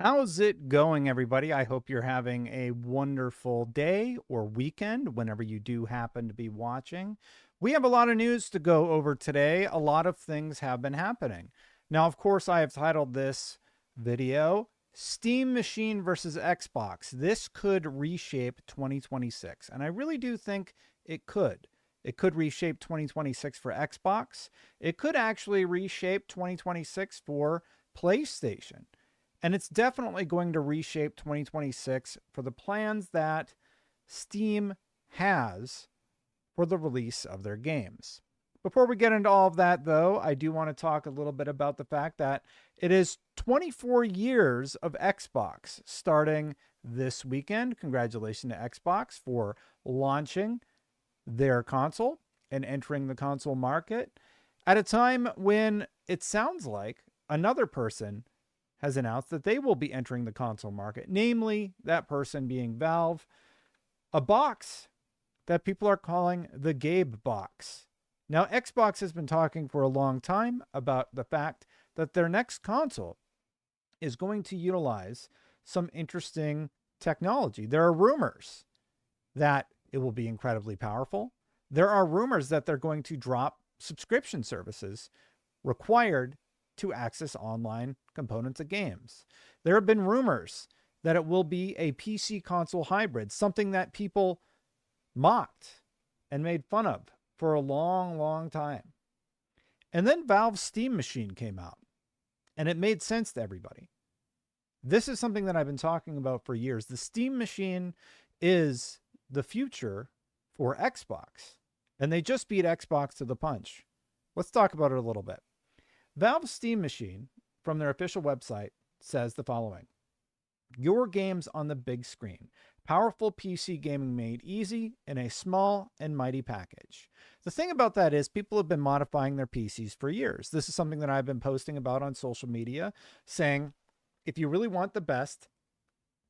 How's it going, everybody? I hope you're having a wonderful day or weekend whenever you do happen to be watching. We have a lot of news to go over today. A lot of things have been happening. Now, of course, I have titled this video Steam Machine versus Xbox. This could reshape 2026. And I really do think it could. It could reshape 2026 for Xbox. It could actually reshape 2026 for PlayStation. And it's definitely going to reshape 2026 for the plans that Steam has for the release of their games. Before we get into all of that, though, I do want to talk a little bit about the fact that it is 24 years of Xbox starting this weekend. Congratulations to Xbox for launching their console and entering the console market at a time when it sounds like another person has announced that they will be entering the console market, namely that person being Valve, a box that people are calling the Gabe box. Now, Xbox has been talking for a long time about the fact that their next console is going to utilize some interesting technology. There are rumors that it will be incredibly powerful. There are rumors that they're going to drop subscription services required to access online components of games. There have been rumors that it will be a PC console hybrid, something that people mocked and made fun of for a long, long time. And then Valve's Steam Machine came out, and it made sense to everybody. This is something that I've been talking about for years. The Steam Machine is the future for Xbox, and they just beat Xbox to the punch. Let's talk about it a little bit. Valve's Steam Machine, from their official website, says the following: your games on the big screen. Powerful PC gaming made easy in a small and mighty package. The thing about that is people have been modifying their PCs for years. This is something that I've been posting about on social media, saying if you really want the best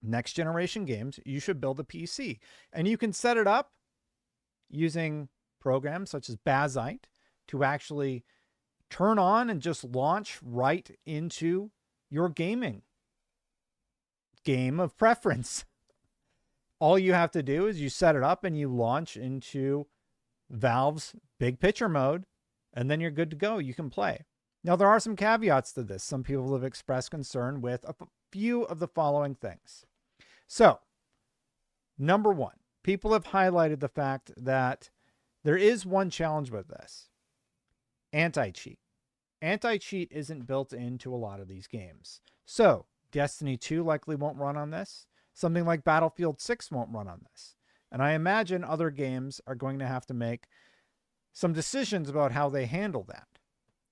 next generation games, you should build a PC. And you can set it up using programs such as Bazite to actually turn on and just launch right into your gaming game of preference. All you have to do is you set it up and you launch into Valve's big picture mode, and then you're good to go. You can play. Now, there are some caveats to this. Some people have expressed concern with a few of the following things. So, number one, people have highlighted the fact that there is one challenge with this: anti-cheat. Anti-cheat isn't built into a lot of these games. So Destiny 2 likely won't run on this. Something like Battlefield 6 won't run on this. And I imagine other games are going to have to make some decisions about how they handle that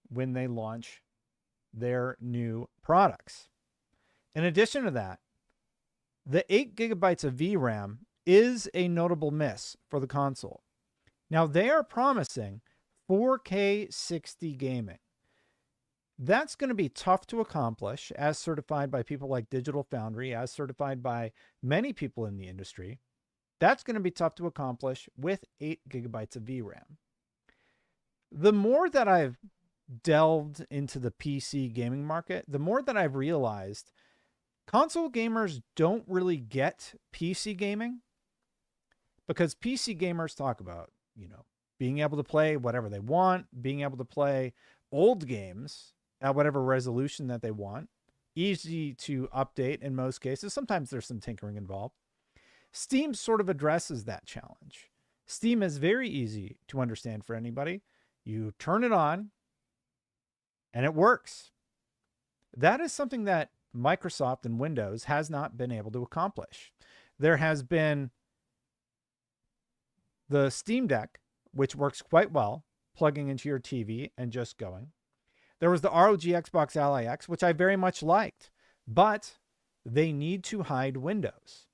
when they launch their new products. In addition to that, the 8 gigabytes of VRAM is a notable miss for the console. Now, they are promising 4K 60 gaming. That's going to be tough to accomplish, as certified by people like Digital Foundry, as certified by many people in the industry. That's going to be tough to accomplish with 8 gigabytes of VRAM. The more that I've delved into the PC gaming market, the more that I've realized console gamers don't really get PC gaming, because PC gamers talk about, being able to play whatever they want, being able to play old games at whatever resolution that they want, easy to update in most cases. Sometimes there's some tinkering involved. Steam sort of addresses that challenge. Steam is very easy to understand for anybody. You turn it on and it works. That is something that Microsoft and Windows has not been able to accomplish. There has been the Steam Deck, which works quite well, plugging into your TV and just going. There was the ROG Xbox Ally X, which I very much liked, but they need to hide Windows.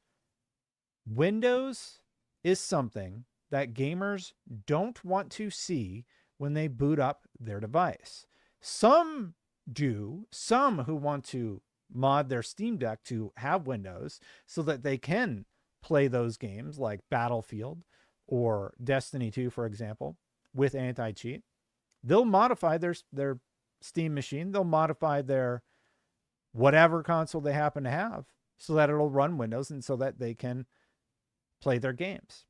Windows is something that gamers don't want to see when they boot up their device. Some do, some who want to mod their Steam Deck to have Windows so that they can play those games like Battlefield or Destiny 2, for example, with anti-cheat. They'll modify their Steam machine. They'll modify their whatever console they happen to have, so that it'll run Windows and so that they can play their games.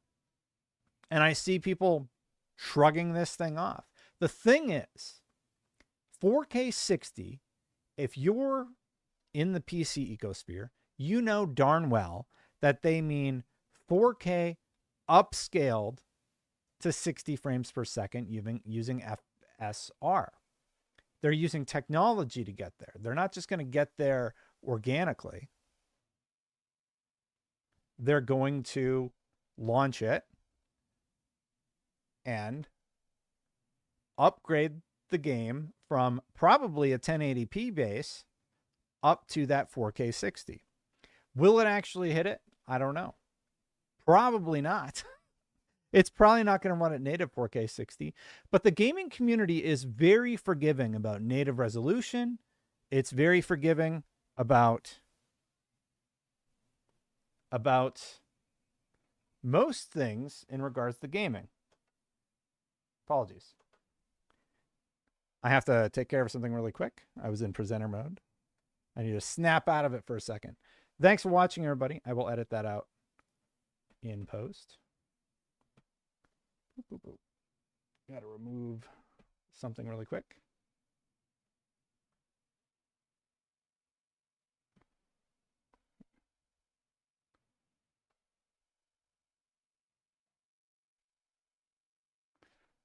And I see people shrugging this thing off. The thing is, 4K 60, if you're in the PC ecosphere, you know darn well that they mean 4K upscaled to 60 frames per second using FSR. They're using technology to get there. They're not just going to get there organically. They're going to launch it and upgrade the game from probably a 1080p base up to that 4K 60. Will it actually hit it? I don't know. Probably not. It's probably not going to run at native 4K 60, but the gaming community is very forgiving about native resolution. It's very forgiving about most things in regards to gaming. Apologies. I have to take care of something really quick. I was in presenter mode. I need to snap out of it for a second. Thanks for watching, everybody. I will edit that out in post. Got to remove something really quick.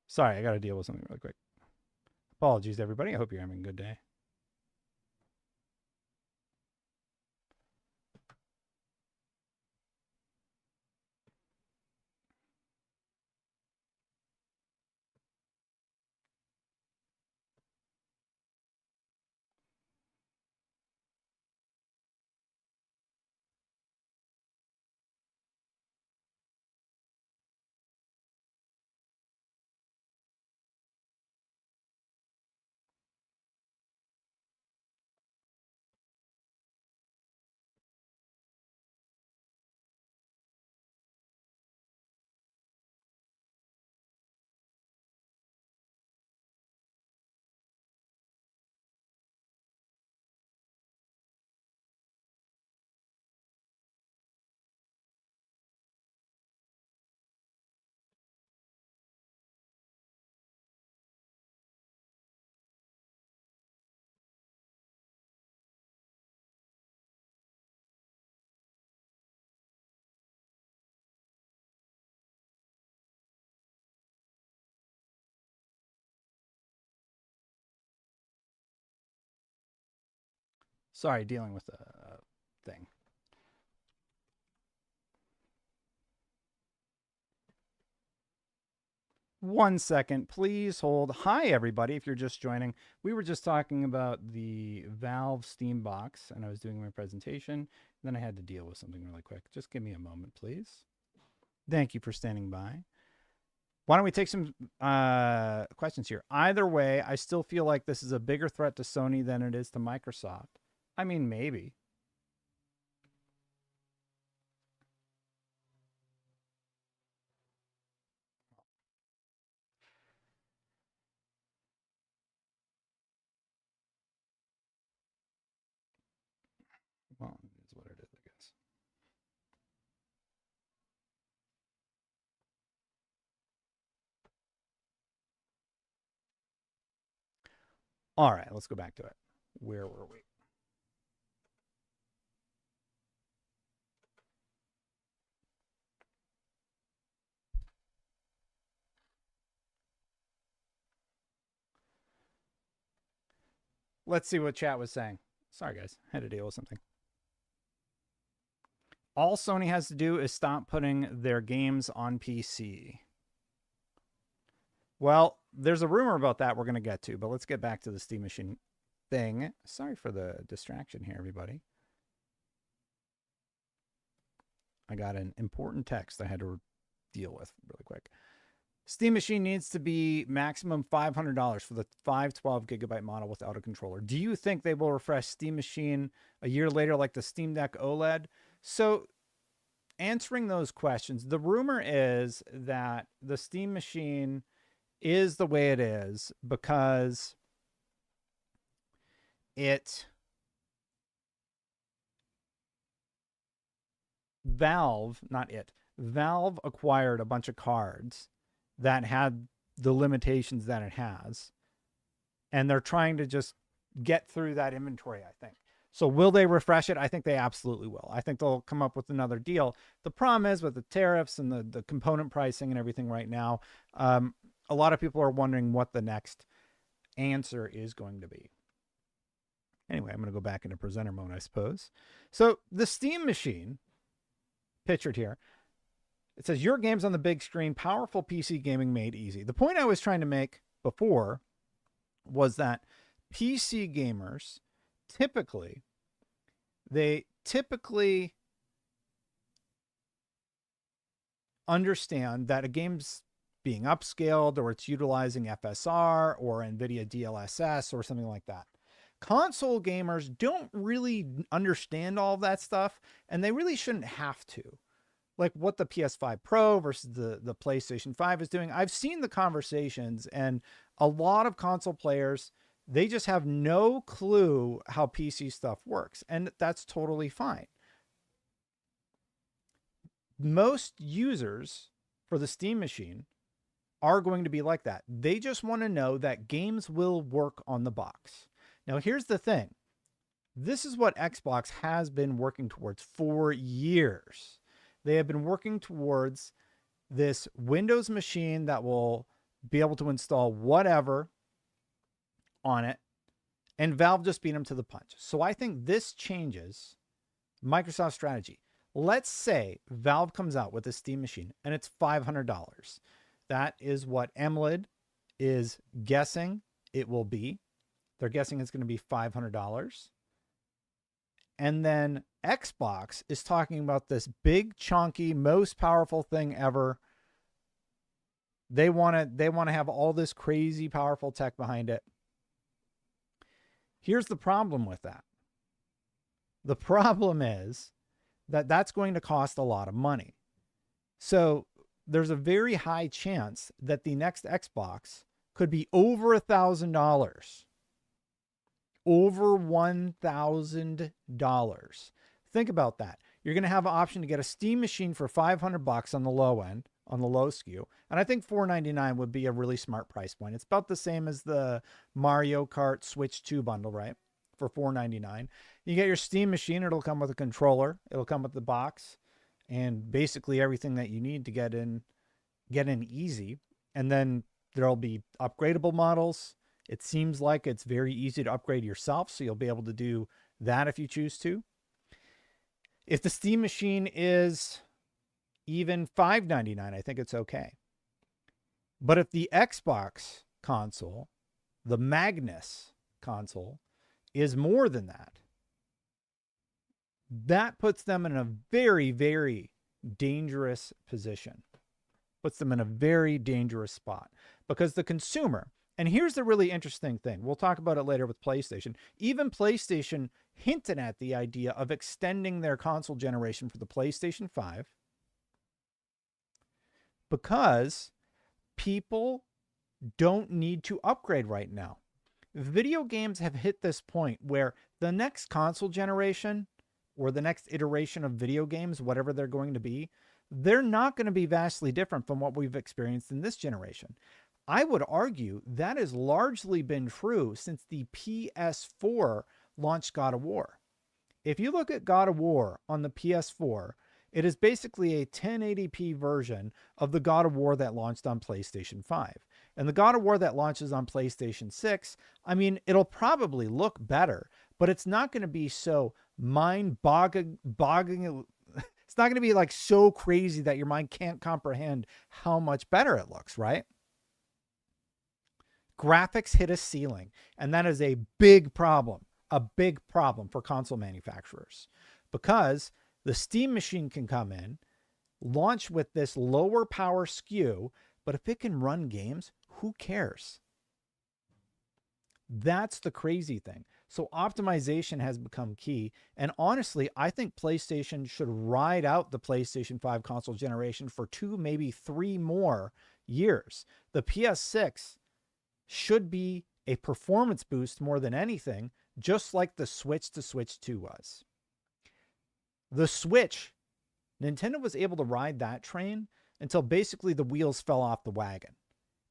Sorry, I got to deal with something really quick. Apologies, everybody. I hope you're having a good day. Sorry, dealing with a thing. One second, please hold. Hi, everybody. If you're just joining, we were just talking about the Valve Steam box, and I was doing my presentation. And then I had to deal with something really quick. Just give me a moment, please. Thank you for standing by. Why don't we take some questions here? Either way, I still feel like this is a bigger threat to Sony than it is to Microsoft. I mean, maybe. Well, it's what it is, I guess. All right, let's go back to it. Where were we? Let's see what chat was saying. Sorry, guys. I had to deal with something. All Sony has to do is stop putting their games on PC. Well, there's a rumor about that we're going to get to, but let's get back to the Steam Machine thing. Sorry for the distraction here, everybody. I got an important text I had to deal with really quick. Steam Machine needs to be maximum $500 for the 512 gigabyte model without a controller. Do you think they will refresh Steam Machine a year later like the Steam Deck OLED? So answering those questions, the rumor is that the Steam Machine is the way it is because it Valve acquired a bunch of cards that had the limitations that it has, and they're trying to just get through that inventory, I think. So will they refresh it? I think they absolutely will. I think they'll come up with another deal. The problem is with the tariffs and the component pricing and everything right now, a lot of people are wondering what the next answer is going to be. Anyway, I'm going to go back into presenter mode, I suppose. So the Steam machine, pictured here, it says your games on the big screen, powerful PC gaming made easy. The point I was trying to make before was that PC gamers typically understand that a game's being upscaled or it's utilizing FSR or NVIDIA DLSS or something like that. Console gamers don't really understand all of that stuff, and they really shouldn't have to. Like what the PS5 Pro versus the PlayStation 5 is doing. I've seen the conversations, and a lot of console players, they just have no clue how PC stuff works, and that's totally fine. Most users for the Steam machine are going to be like that. They just want to know that games will work on the box. Now, here's the thing. This is what Xbox has been working towards for years. They have been working towards this Windows machine that will be able to install whatever on it, and Valve just beat them to the punch. So I think this changes Microsoft's strategy. Let's say Valve comes out with a Steam machine and it's $500. That is what MLID is guessing it will be. They're guessing it's going to be $500. And then Xbox is talking about this big, chunky, most powerful thing ever. They want to have all this crazy, powerful tech behind it. Here's the problem with that. The problem is that that's going to cost a lot of money. So there's a very high chance that the next Xbox could be over $1,000. Over $1,000. Think about that. You're going to have an option to get a Steam machine for $500 on the low end, on the low SKU. And I think $499 would be a really smart price point. It's about the same as the Mario Kart Switch 2 bundle, right? For $499. You get your Steam machine. It'll come with a controller. It'll come with the box and basically everything that you need to get in easy. And then there'll be upgradable models. It seems like it's very easy to upgrade yourself, so you'll be able to do that if you choose to. If the Steam machine is even $599, I think it's okay. But if the Xbox console, the Magnus console, is more than that, that puts them in a very, very dangerous position. Puts them in a very dangerous spot. Because the consumer, and here's the really interesting thing. We'll talk about it later with PlayStation. Even PlayStation hinted at the idea of extending their console generation for the PlayStation 5 because people don't need to upgrade right now. Video games have hit this point where the next console generation or the next iteration of video games, whatever they're going to be, they're not going to be vastly different from what we've experienced in this generation. I would argue that has largely been true since the PS4 launched God of War. If you look at God of War on the PS4, it is basically a 1080p version of the God of War that launched on PlayStation 5. And the God of War that launches on PlayStation 6, I mean, it'll probably look better, but it's not going to be so mind-boggling. It's not going to be like so crazy that your mind can't comprehend how much better it looks, right? Graphics hit a ceiling, and that is a big problem for console manufacturers because the Steam machine can come in, launch with this lower power SKU, but if it can run games, who cares? That's the crazy thing. So optimization has become key. And honestly, I think PlayStation should ride out the PlayStation 5 console generation for 2, maybe 3 more years. The PS6 should be a performance boost more than anything, just like the Switch to Switch 2 was. The Switch Nintendo was able to ride that train until basically the wheels fell off the wagon.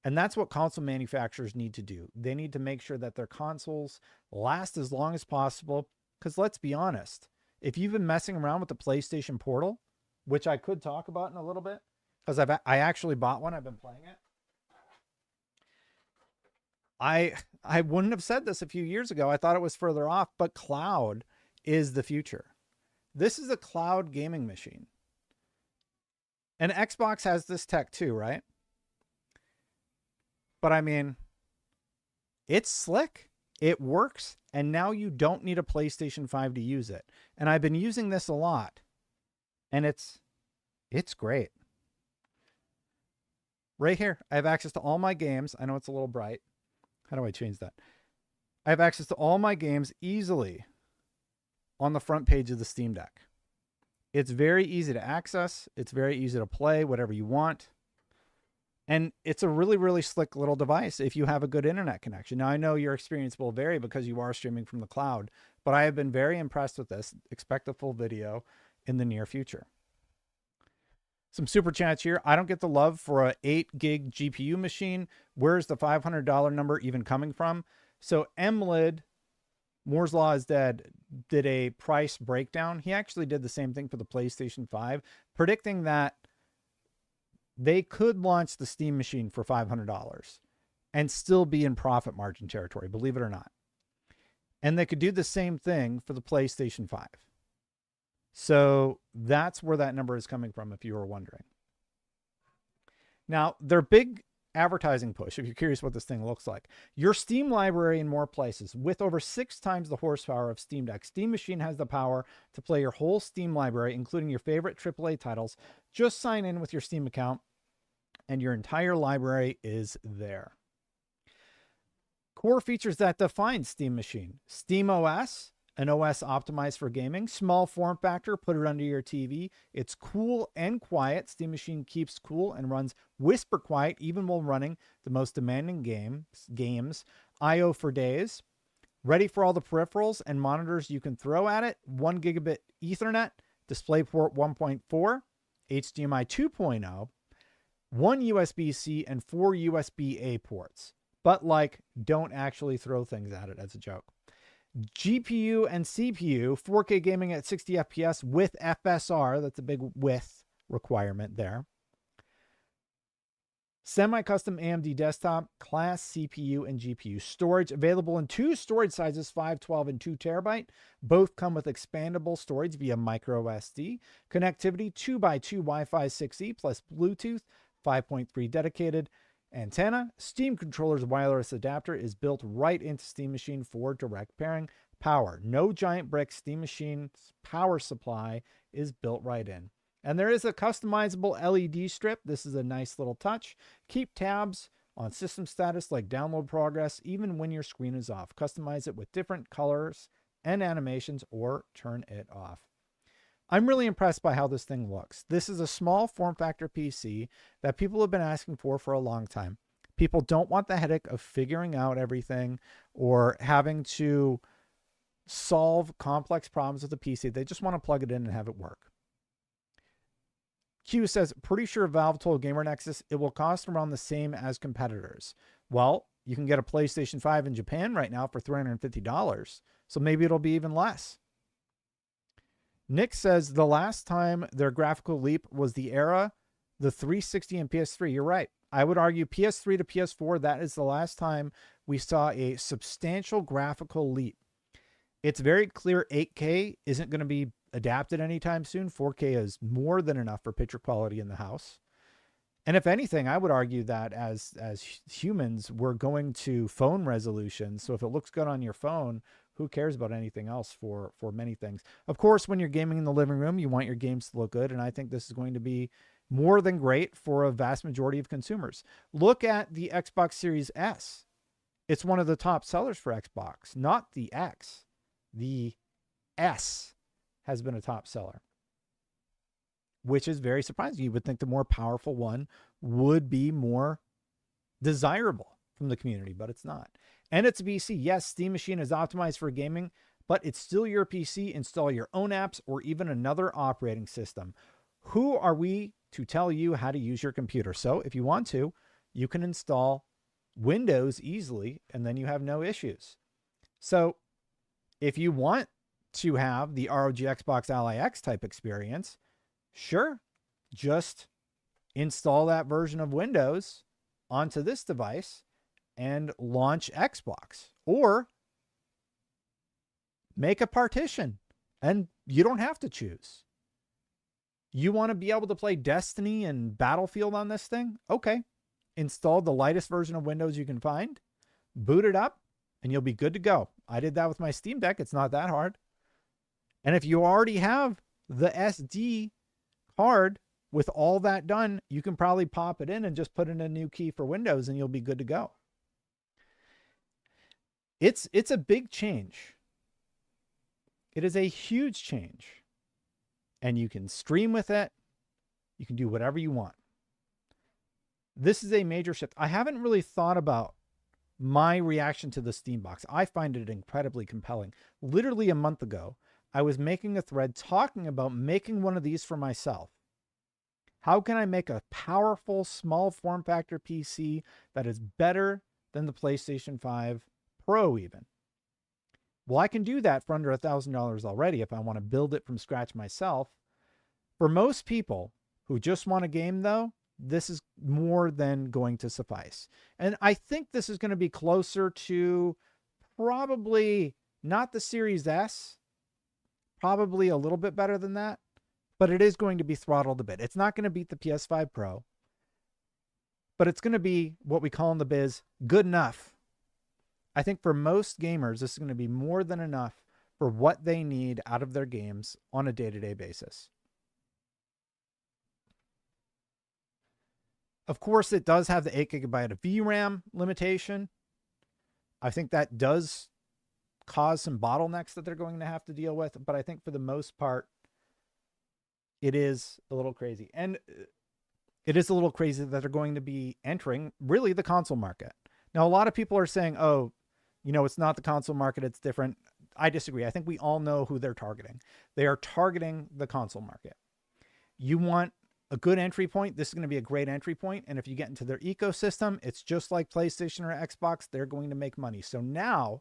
And that's what console manufacturers need to do. They need to make sure that their consoles last as long as possible. Because let's be honest, if you've been messing around with the PlayStation Portal, which I could talk about in a little bit, because I actually bought one, I've been playing it. I wouldn't have said this a few years ago. I thought it was further off, but cloud is the future. This is a cloud gaming machine. And Xbox has this tech too, right? But I mean, it's slick. It works. And now you don't need a PlayStation 5 to use it. And I've been using this a lot. And it's great. Right here, I have access to all my games. I know it's a little bright. How do I change that? I have access to all my games easily on the front page of the Steam Deck. It's very easy to access. It's very easy to play whatever you want. And it's a really, really slick little device if you have a good internet connection. Now, I know your experience will vary because you are streaming from the cloud, but I have been very impressed with this. Expect a full video in the near future. Some super chats here. I don't get the love for a 8 gig GPU machine. Where's the $500 number even coming from? So MLid, Moore's Law is Dead, did a price breakdown. He actually did the same thing for the PlayStation 5, predicting that they could launch the Steam machine for $500 and still be in profit margin territory, believe it or not. And they could do the same thing for the PlayStation 5. So that's where that number is coming from, if you were wondering. Now, their big advertising push, if you're curious what this thing looks like, your Steam library in more places. With over 6 times the horsepower of Steam Deck, Steam Machine has the power to play your whole Steam library, including your favorite AAA titles. Just sign in with your Steam account, and your entire library is there. Core features that define Steam Machine: Steam OS, an OS optimized for gaming, small form factor, put it under your TV. It's cool and quiet. Steam Machine keeps cool and runs whisper quiet even while running the most demanding games. I/O for days. Ready for all the peripherals and monitors you can throw at it. 1 gigabit Ethernet, DisplayPort 1.4, HDMI 2.0, 1 USB-C, and 4 USB-A ports. But don't actually throw things at it as a joke. GPU and CPU, 4K gaming at 60 FPS with FSR. That's a big with requirement there. Semi-custom AMD desktop, class CPU and GPU. Storage available in 2 storage sizes, 512 and 2 terabyte. Both come with expandable storage via micro SD. Connectivity, 2x2 Wi-Fi 6E plus Bluetooth, 5.3 dedicated. Antenna. Steam controller's wireless adapter is built right into Steam Machine for direct pairing. Power. No giant brick. Steam Machine's power supply is built right in. And there is a customizable LED strip. This is a nice little touch. Keep tabs on system status like download progress even when your screen is off. Customize it with different colors and animations or turn it off. I'm really impressed by how this thing looks. This is a small form factor PC that people have been asking for a long time. People don't want the headache of figuring out everything or having to solve complex problems with the PC. They just want to plug it in and have it work. Q says, pretty sure Valve told Gamer Nexus it will cost around the same as competitors. Well, you can get a PlayStation 5 in Japan right now for $350. So maybe it'll be even less. Nick says the last time their graphical leap was the 360 and PS3. You're right. I would argue PS3 to PS4, that is the last time we saw a substantial graphical leap. It's very clear 8K isn't going to be adapted anytime soon. 4K is more than enough for picture quality in the house. And if anything, I would argue that as humans, we're going to phone resolution. So if it looks good on your phone, who cares about anything else for many things? Of course, when you're gaming in the living room, you want your games to look good. And I think this is going to be more than great for a vast majority of consumers. Look at the Xbox Series S. It's one of the top sellers for Xbox, not the X. The S has been a top seller, which is very surprising. You would think the more powerful one would be more desirable from the community, but it's not. And it's a PC. Yes, Steam Machine is optimized for gaming, but it's still your PC. Install your own apps or even another operating system. Who are we to tell you how to use your computer? So if you want to, you can install Windows easily, and then you have no issues. So if you want to have the ROG Xbox Ally X type experience, sure, just install that version of Windows onto this device and launch Xbox, or make a partition, and you don't have to choose. You want to be able to play Destiny and Battlefield on this thing? Okay. Install the lightest version of Windows you can find, boot it up, and you'll be good to go. I did that with my Steam Deck. It's not that hard. And if you already have the SD card with all that done, you can probably pop it in and just put in a new key for Windows, and you'll be good to go. It's a big change. It is a huge change. And you can stream with it. You can do whatever you want. This is a major shift. I haven't really thought about my reaction to the Steam box. I find it incredibly compelling. Literally a month ago, I was making a thread talking about making one of these for myself. How can I make a powerful, small form factor PC that is better than the PlayStation 5 Pro even? Well, I can do that for under $1,000 already if I want to build it from scratch myself. For most people who just want a game, though, this is more than going to suffice. And I think this is going to be closer to probably not the Series S, probably a little bit better than that, but it is going to be throttled a bit. It's not going to beat the PS5 Pro, but it's going to be what we call in the biz good enough. I think for most gamers, this is going to be more than enough for what they need out of their games on a day-to-day basis. Of course, it does have the 8 GB of VRAM limitation. I think that does cause some bottlenecks that they're going to have to deal with, but I think for the most part, it is a little crazy. And it is a little crazy that they're going to be entering really the console market. Now, a lot of people are saying, oh, you know, it's not the console market, it's different. I disagree. I think we all know who they're targeting. They are targeting the console market. You want a good entry point. This is going to be a great entry point. And if you get into their ecosystem, it's just like PlayStation or Xbox. They're going to make money. So now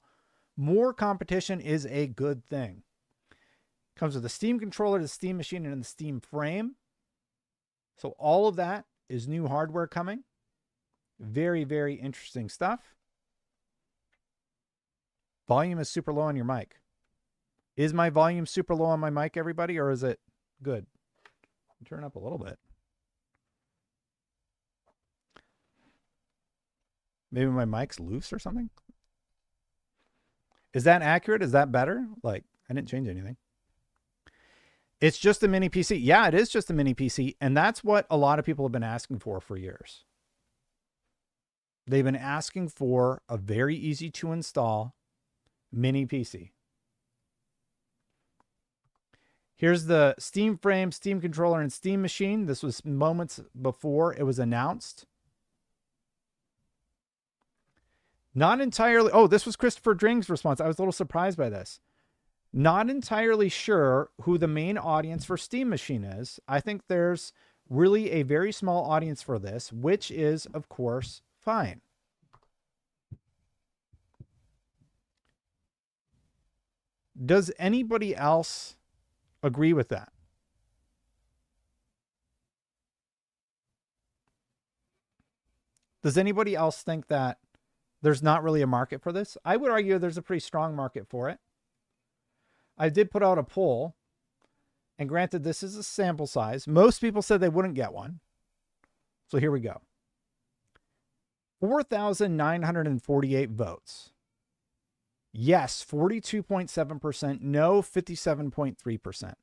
more competition is a good thing. Comes with the Steam controller, the Steam machine, and the Steam frame. So all of that is new hardware coming. Very, very interesting stuff. Volume is super low on your mic. Is my volume super low on my mic, everybody, or is it good? Turn up a little bit. Maybe my mic's loose or something. Is that accurate? Is that better? Like, I didn't change anything. It's just a mini PC. Yeah, it is just a mini PC. And that's what a lot of people have been asking for years. They've been asking for a very easy to install mini PC. Here's the Steam frame, Steam controller, and Steam machine. This was moments before it was announced. Not entirely. Oh, this was Christopher Dring's response. I was a little surprised by this. Not entirely sure who the main audience for Steam machine is. I think there's really a very small audience for this, which is, of course, fine. Does anybody else agree with that? Does anybody else think that there's not really a market for this? I would argue there's a pretty strong market for it. I did put out a poll, and granted, this is a sample size. Most people said they wouldn't get one. So here we go. 4,948 votes. Yes, 42.7%. No, 57.3%.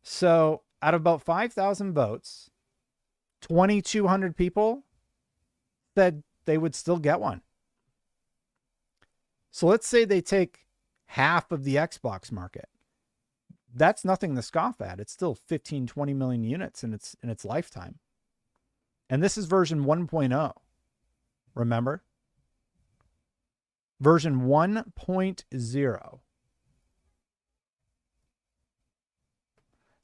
So out of about 5,000 votes, 2,200 people said they would still get one. So let's say they take half of the Xbox market. That's nothing to scoff at. It's still 15, 20 million units in its lifetime. And this is version 1.0. Remember? Version 1.0.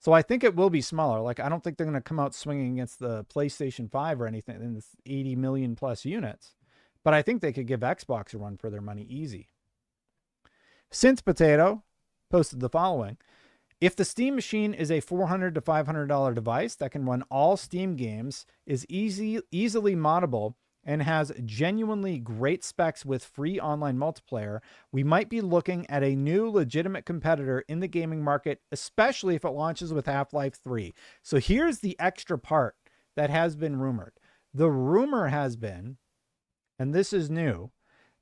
So I think it will be smaller. Like, I don't think they're going to come out swinging against the PlayStation 5 or anything in this 80 million plus units. But I think they could give Xbox a run for their money easy. Synth Potato posted the following. If the Steam machine is a $400 to $500 device that can run all Steam games, is easily moddable, and has genuinely great specs with free online multiplayer, we might be looking at a new legitimate competitor in the gaming market, especially if it launches with Half-Life 3. So here's the extra part that has been rumored. The rumor has been, and this is new,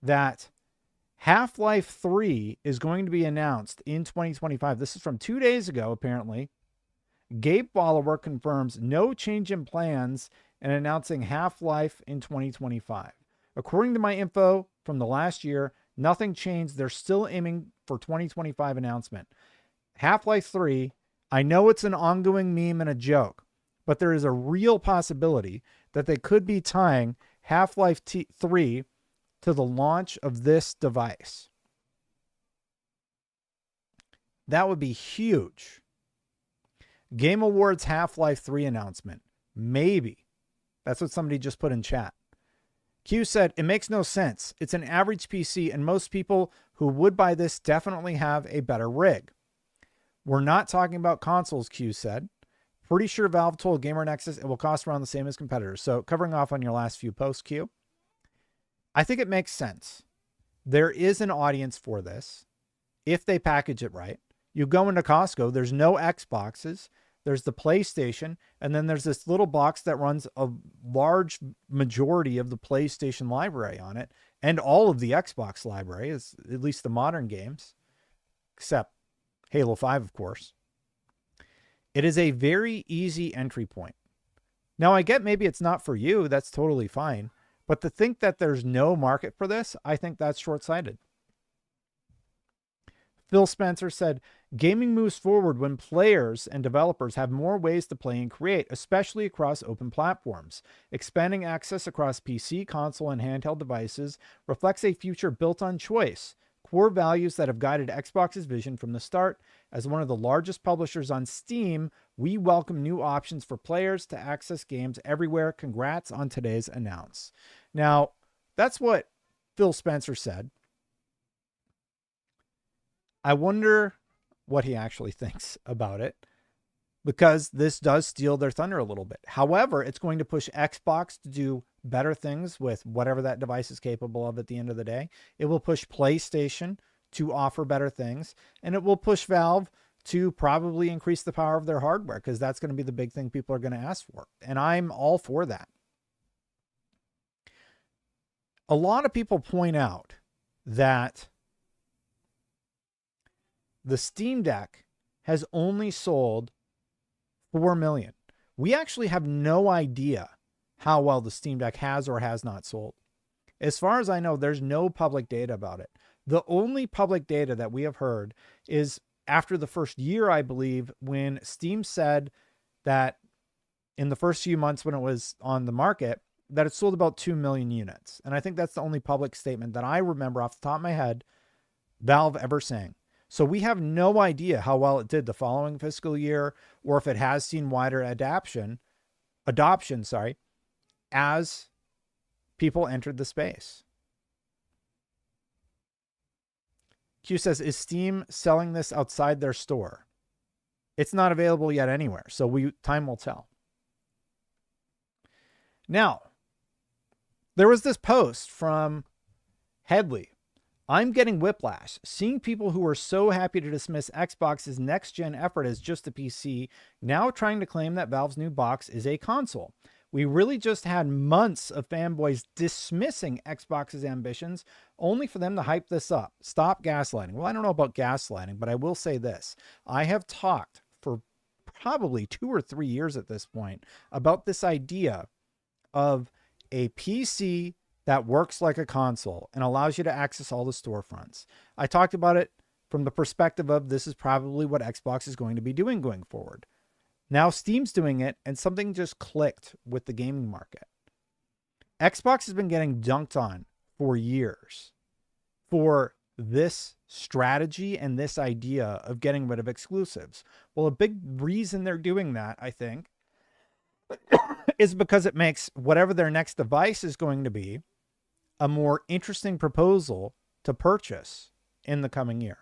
that Half-Life 3 is going to be announced in 2025. This is from 2 days ago, apparently. Gabe Follower confirms no change in plans and announcing Half-Life in 2025. According to my info from the last year, nothing changed. They're still aiming for 2025 announcement. Half-Life 3, I know it's an ongoing meme and a joke, but there is a real possibility that they could be tying Half-Life 3 to the launch of this device. That would be huge. Game Awards Half-Life 3 announcement. Maybe. That's what somebody just put in chat. Q said, it makes no sense. It's an average PC, and most people who would buy this definitely have a better rig. We're not talking about consoles, Q said. Pretty sure Valve told Gamer Nexus it will cost around the same as competitors. So covering off on your last few posts, Q. I think it makes sense. There is an audience for this if they package it right. You go into Costco, there's no Xboxes, there's the PlayStation, and then there's this little box that runs a large majority of the PlayStation library on it, and all of the Xbox library, is at least the modern games, except Halo 5, of course. It is a very easy entry point. Now, I get maybe it's not for you. That's totally fine. But to think that there's no market for this, I think that's short-sighted. Phil Spencer said, gaming moves forward when players and developers have more ways to play and create, especially across open platforms. Expanding access across PC, console, and handheld devices reflects a future built on choice, core values that have guided Xbox's vision from the start. As one of the largest publishers on Steam, we welcome new options for players to access games everywhere. Congrats on today's announce. Now, that's what Phil Spencer said. I wonder what he actually thinks about it, because this does steal their thunder a little bit. However, it's going to push Xbox to do better things with whatever that device is capable of at the end of the day. It will push PlayStation to offer better things, and it will push Valve to probably increase the power of their hardware, because that's going to be the big thing people are going to ask for. And I'm all for that. A lot of people point out that the Steam Deck has only sold 4 million. We actually have no idea how well the Steam Deck has or has not sold. As far as I know, there's no public data about it. The only public data that we have heard is after the first year, I believe, when Steam said that in the first few months when it was on the market, that it sold about 2 million units. And I think that's the only public statement that I remember off the top of my head Valve ever saying. So we have no idea how well it did the following fiscal year, or if it has seen wider adoption, as people entered the space. Q says, is Steam selling this outside their store? It's not available yet anywhere, so time will tell. Now, there was this post from Headley. I'm getting whiplash. Seeing people who are so happy to dismiss Xbox's next-gen effort as just a PC, now trying to claim that Valve's new box is a console. We really just had months of fanboys dismissing Xbox's ambitions, only for them to hype this up. Stop gaslighting. Well, I don't know about gaslighting, but I will say this. I have talked for probably 2 or 3 years at this point about this idea of a PC that works like a console and allows you to access all the storefronts. I talked about it from the perspective of this is probably what Xbox is going to be doing going forward. Now Steam's doing it, and something just clicked with the gaming market. Xbox has been getting dunked on for years for this strategy and this idea of getting rid of exclusives? Well, a big reason they're doing that, I think, is because it makes whatever their next device is going to be a more interesting proposal to purchase in the coming year.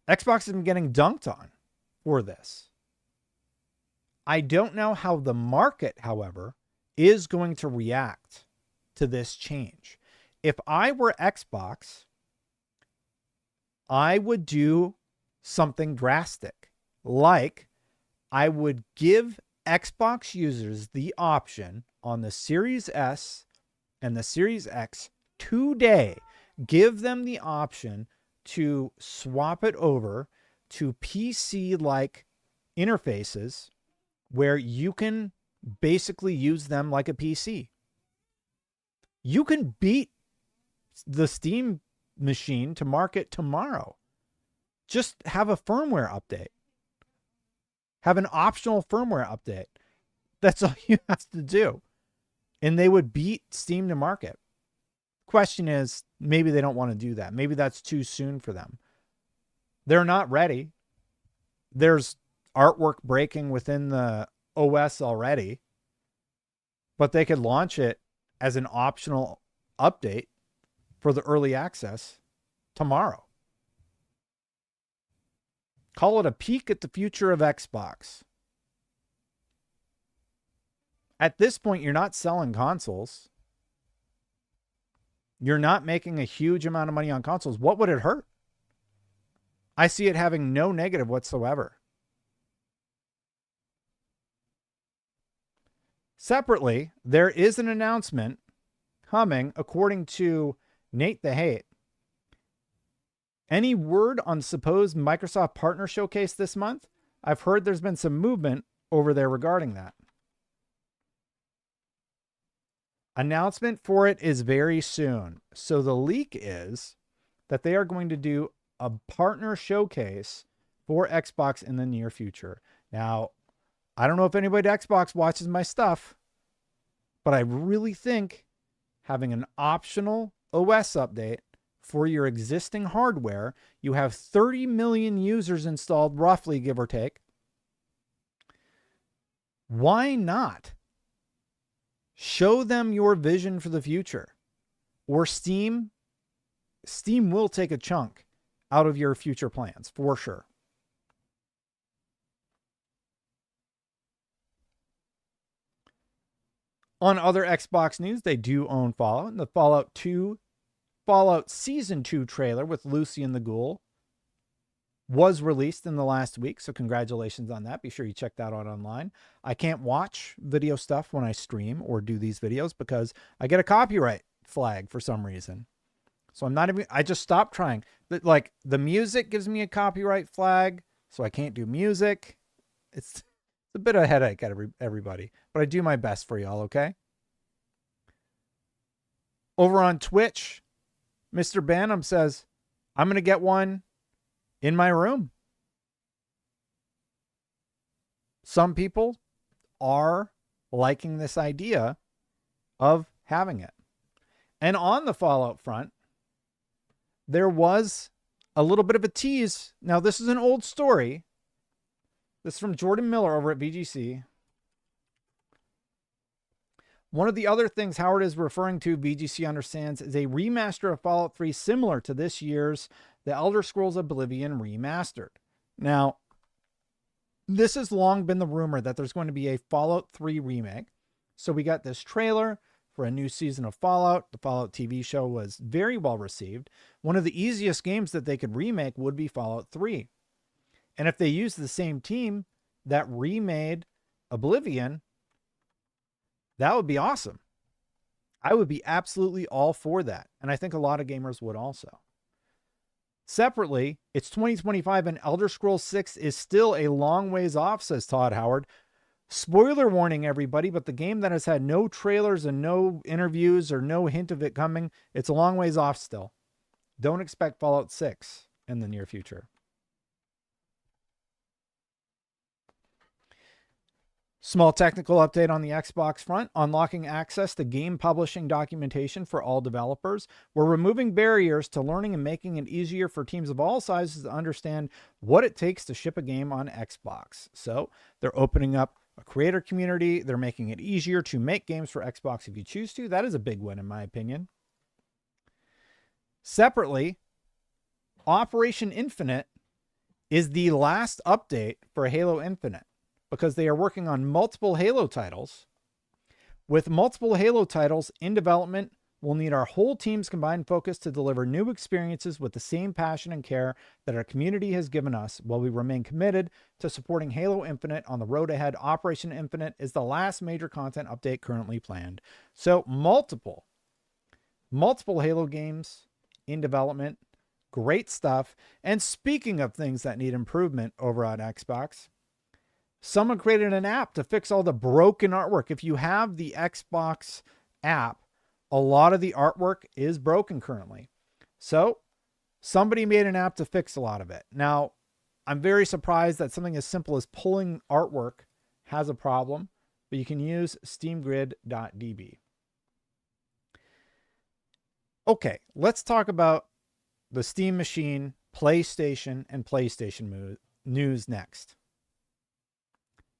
Xbox has been getting dunked on for this. I don't know how the market, however, is going to react to this change. If I were Xbox, I would do something drastic. Like, I would give Xbox users the option on the Series S and the Series X today. Give them the option to swap it over to PC-like interfaces where you can basically use them like a PC. You can beat the Steam machine to market tomorrow. Just have a firmware update. Have an optional firmware update. That's all you have to do. And they would beat Steam to market. Question is, maybe they don't want to do that. Maybe that's too soon for them. They're not ready. There's artwork breaking within the OS already, but they could launch it as an optional update for the early access tomorrow. Call it a peek at the future of Xbox. At this point, you're not selling consoles. You're not making a huge amount of money on consoles. What would it hurt? I see it having no negative whatsoever. Separately, there is an announcement coming, according to Nate the Hate. Any word on supposed Microsoft partner showcase this month? I've heard there's been some movement over there regarding that. Announcement for it is very soon. So the leak is that they are going to do a partner showcase for Xbox in the near future. Now, I don't know if anybody at Xbox watches my stuff, but I really think having an optional OS update for your existing hardware, you have 30 million users installed, roughly, give or take. Why not show them your vision for the future? Or Steam will take a chunk out of your future plans, for sure. On other Xbox news, they do own Fallout. And the Fallout Season 2 trailer with Lucy and the Ghoul was released in the last week, so congratulations on that. Be sure you check that out online. I can't watch video stuff when I stream or do these videos because I get a copyright flag for some reason. So I just stopped trying. Like, the music gives me a copyright flag, so I can't do music. It's a bit of a headache at everybody, but I do my best for y'all, okay? Over on Twitch, Mr. Bantam says, I'm going to get one in my room. Some people are liking this idea of having it. And on the Fallout front, there was a little bit of a tease. Now, this is an old story. This is from Jordan Miller over at VGC. One of the other things Howard is referring to, VGC understands, is a remaster of Fallout 3 similar to this year's The Elder Scrolls Oblivion Remastered. Now, this has long been the rumor that there's going to be a Fallout 3 remake. So we got this trailer for a new season of Fallout. The Fallout TV show was very well received. One of the easiest games that they could remake would be Fallout 3. And if they use the same team that remade Oblivion, that would be awesome. I would be absolutely all for that. And I think a lot of gamers would also. Separately, it's 2025 and Elder Scrolls 6 is still a long ways off, says Todd Howard. Spoiler warning, everybody, but the game that has had no trailers and no interviews or no hint of it coming, it's a long ways off still. Don't expect Fallout 6 in the near future. Small technical update on the Xbox front, unlocking access to game publishing documentation for all developers. We're removing barriers to learning and making it easier for teams of all sizes to understand what it takes to ship a game on Xbox. So they're opening up a creator community. They're making it easier to make games for Xbox if you choose to. That is a big win, in my opinion. Separately, Operation Infinite is the last update for Halo Infinite, because they are working on multiple Halo titles. With multiple Halo titles in development, we'll need our whole team's combined focus to deliver new experiences with the same passion and care that our community has given us, while we remain committed to supporting Halo Infinite on the road ahead. Operation Infinite is the last major content update currently planned. So multiple Halo games in development. Great stuff. And speaking of things that need improvement over on Xbox, someone created an app to fix all the broken artwork. If you have the Xbox app, a lot of the artwork is broken currently. So somebody made an app to fix a lot of it. Now, I'm very surprised that something as simple as pulling artwork has a problem, but you can use steamgrid.db. Okay, let's talk about the Steam Machine, PlayStation, and PlayStation news next.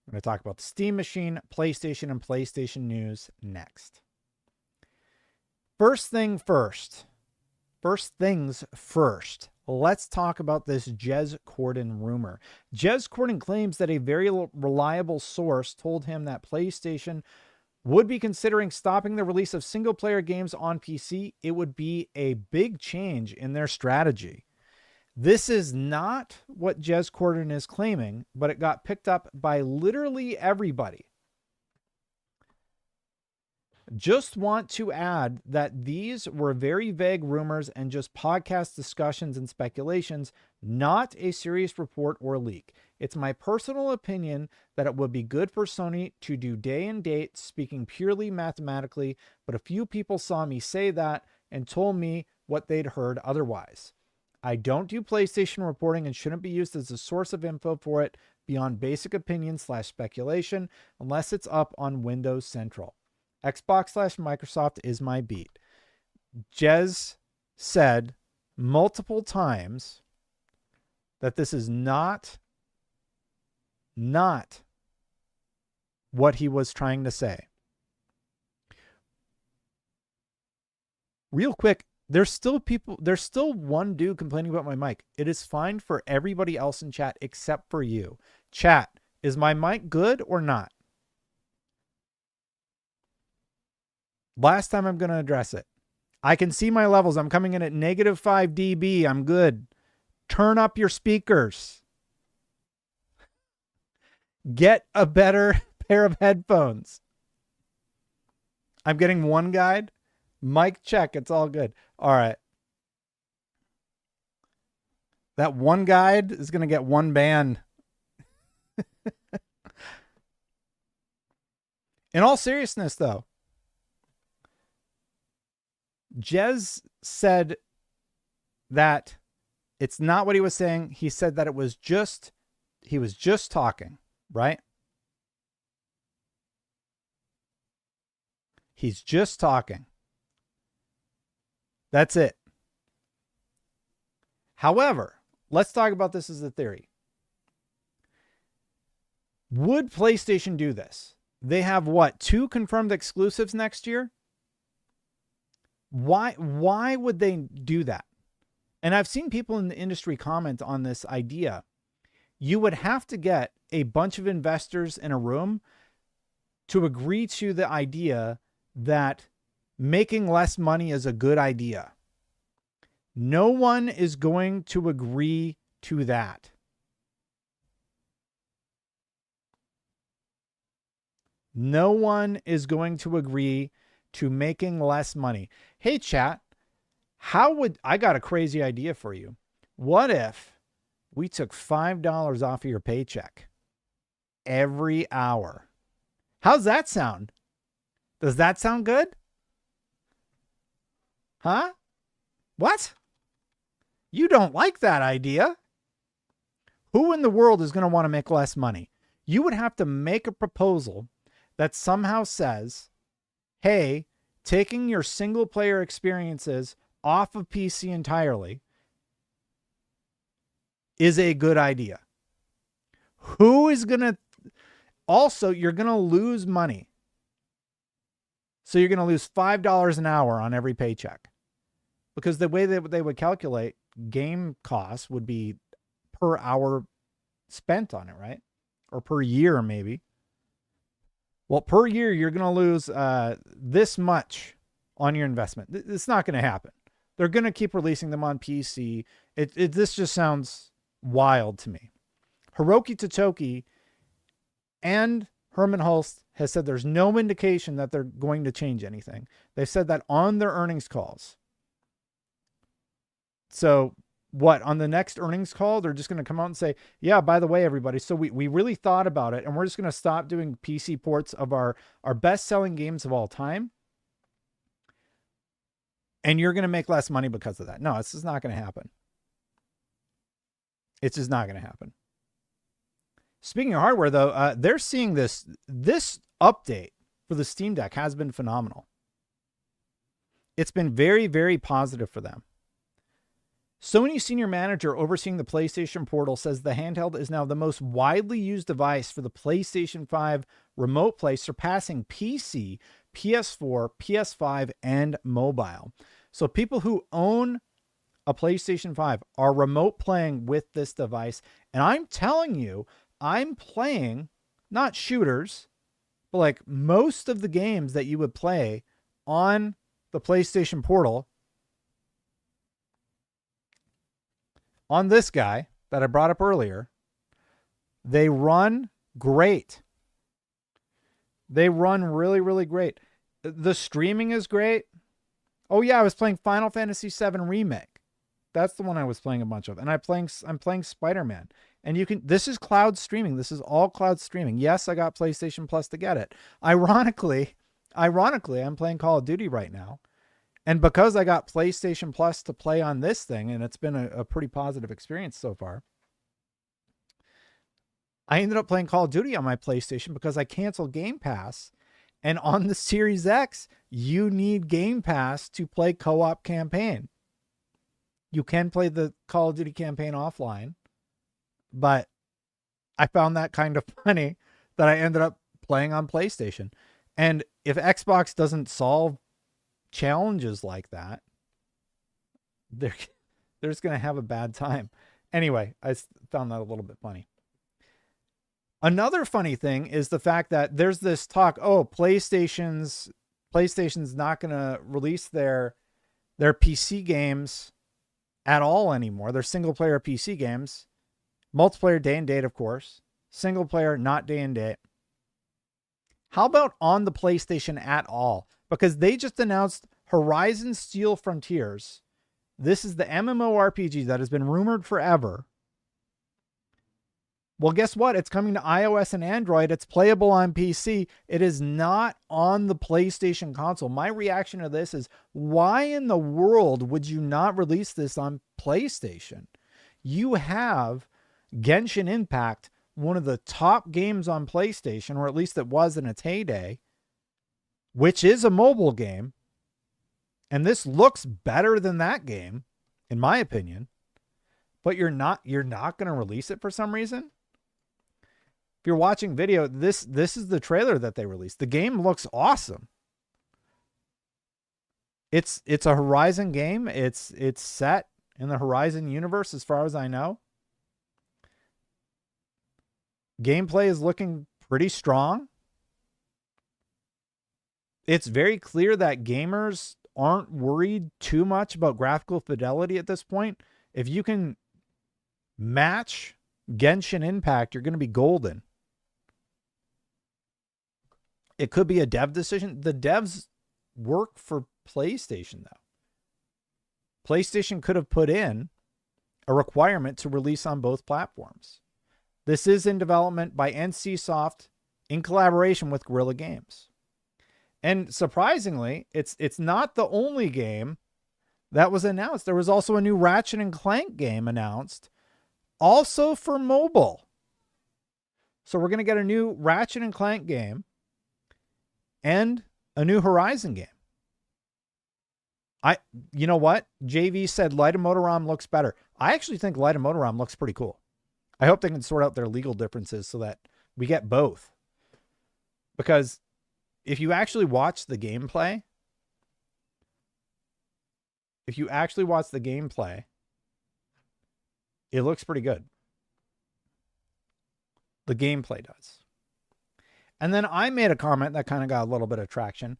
I'm going to talk about the Steam Machine, PlayStation, and PlayStation news next. First things first. Let's talk about this Jez Corden rumor. Jez Corden claims that a very reliable source told him that PlayStation would be considering stopping the release of single-player games on PC. It would be a big change in their strategy. This is not what Jez Corden is claiming, but it got picked up by literally everybody. Just want to add that these were very vague rumors and just podcast discussions and speculations, not a serious report or leak. It's my personal opinion that it would be good for Sony to do day and date, speaking purely mathematically, but a few people saw me say that and told me what they'd heard otherwise. I don't do PlayStation reporting and shouldn't be used as a source of info for it beyond basic opinion/speculation unless it's up on Windows Central. Xbox/Microsoft is my beat. Jez said multiple times that this is not what he was trying to say. Real quick, there's still one dude complaining about my mic. It is fine for everybody else in chat except for you. Chat, is my mic good or not? Last time I'm going to address it. I can see my levels. I'm coming in at -5 dB. I'm good. Turn up your speakers. Get a better pair of headphones. I'm getting one guide. Mic check. It's all good. All right. That one guide is going to get one ban. In all seriousness, though, Jez said that it's not what he was saying. He said that he was just talking, right? He's just talking. That's it. However, let's talk about this as a theory. Would PlayStation do this? They have what, 2 confirmed exclusives next year? Why would they do that? And I've seen people in the industry comment on this idea. You would have to get a bunch of investors in a room to agree to the idea that making less money is a good idea. No one is going to agree to that. No one is going to agree to making less money. Hey, chat, I got a crazy idea for you. What if we took $5 off of your paycheck every hour? How's that sound? Does that sound good? Huh? What? You don't like that idea? Who in the world is going to want to make less money? You would have to make a proposal that somehow says, hey, taking your single player experiences off of PC entirely is a good idea. Who is going to, also, you're going to lose money. So you're going to lose $5 an hour on every paycheck, because the way that they would calculate game costs would be per hour spent on it, right? Or per year, maybe. Well, per year, you're going to lose this much on your investment. It's not going to happen. They're going to keep releasing them on PC. This just sounds wild to me. Hiroki Totoki and Herman Hulst has said there's no indication that they're going to change anything. They've said that on their earnings calls. So what, on the next earnings call, they're just going to come out and say, yeah, by the way, everybody, so we really thought about it, and we're just going to stop doing PC ports of our best-selling games of all time, and you're going to make less money because of that. No, it's just not going to happen. It's just not going to happen. Speaking of hardware, though, they're seeing this update for the Steam Deck has been phenomenal. It's been very, very positive for them. Sony senior manager overseeing the PlayStation Portal says the handheld is now the most widely used device for the PlayStation 5 remote play, surpassing PC, PS4, PS5, and mobile. So people who own a PlayStation 5 are remote playing with this device. And I'm telling you, I'm playing not shooters, but like most of the games that you would play on the PlayStation Portal on this guy that I brought up earlier. They run great. They run really, really great. The streaming is great. Oh yeah, I was playing Final Fantasy VII Remake. That's the one I was playing a bunch of. And I'm playing Spider-Man. And you can, this is cloud streaming. This is all cloud streaming. Yes, I got PlayStation Plus to get it. Ironically, I'm playing Call of Duty right now. And because I got PlayStation Plus to play on this thing, and it's been a pretty positive experience so far, I ended up playing Call of Duty on my PlayStation because I canceled Game Pass. And on the Series X, you need Game Pass to play co-op campaign. You can play the Call of Duty campaign offline, but I found that kind of funny that I ended up playing on PlayStation. And if Xbox doesn't solve challenges like that, they're just going to have a bad time. Anyway, I found that a little bit funny. Another funny thing is the fact that there's this talk, PlayStation's not going to release their PC games at all anymore. They're single player PC games. Multiplayer day and date, of course. Single player, not day and date. How about on the PlayStation at all? Because they just announced Horizon Steel Frontiers. This is the MMORPG that has been rumored forever. Well, guess what? It's coming to iOS and Android. It's playable on PC. It is not on the PlayStation console. My reaction to this is, why in the world would you not release this on PlayStation? You have Genshin Impact, one of the top games on PlayStation, or at least it was in its heyday, which is a mobile game. And this looks better than that game, in my opinion. But you're not going to release it for some reason. If you're watching video, this is the trailer that they released. The game looks awesome. It's a Horizon game. It's set in the Horizon universe as far as I know. Gameplay is looking pretty strong. It's very clear that gamers aren't worried too much about graphical fidelity at this point. If you can match Genshin Impact, you're going to be golden. It could be a dev decision. The devs work for PlayStation, though. PlayStation could have put in a requirement to release on both platforms. This is in development by NCSoft in collaboration with Guerrilla Games. And surprisingly, it's not the only game that was announced. There was also a new Ratchet and Clank game announced, also for mobile. So we're going to get a new Ratchet and Clank game and a new Horizon game. You know what? JV said Light of Motorom looks better. I actually think Light of Motorom looks pretty cool. I hope they can sort out their legal differences so that we get both. Because if you actually watch the gameplay, it looks pretty good. The gameplay does. And then I made a comment that kind of got a little bit of traction.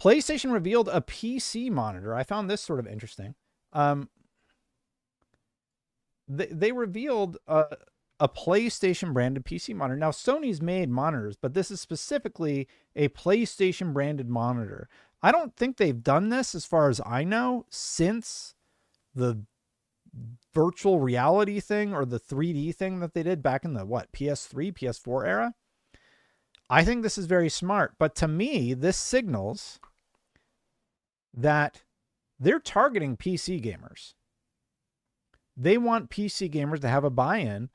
PlayStation revealed a PC monitor. I found this sort of interesting. They revealed a PlayStation branded PC monitor. Now, Sony's made monitors, but this is specifically a PlayStation branded monitor. I don't think they've done this, as far as I know, since the virtual reality thing or the 3D thing that they did back in the PS3, PS4 era. I think this is very smart, but to me, this signals that they're targeting PC gamers. They want PC gamers to have a buy-in,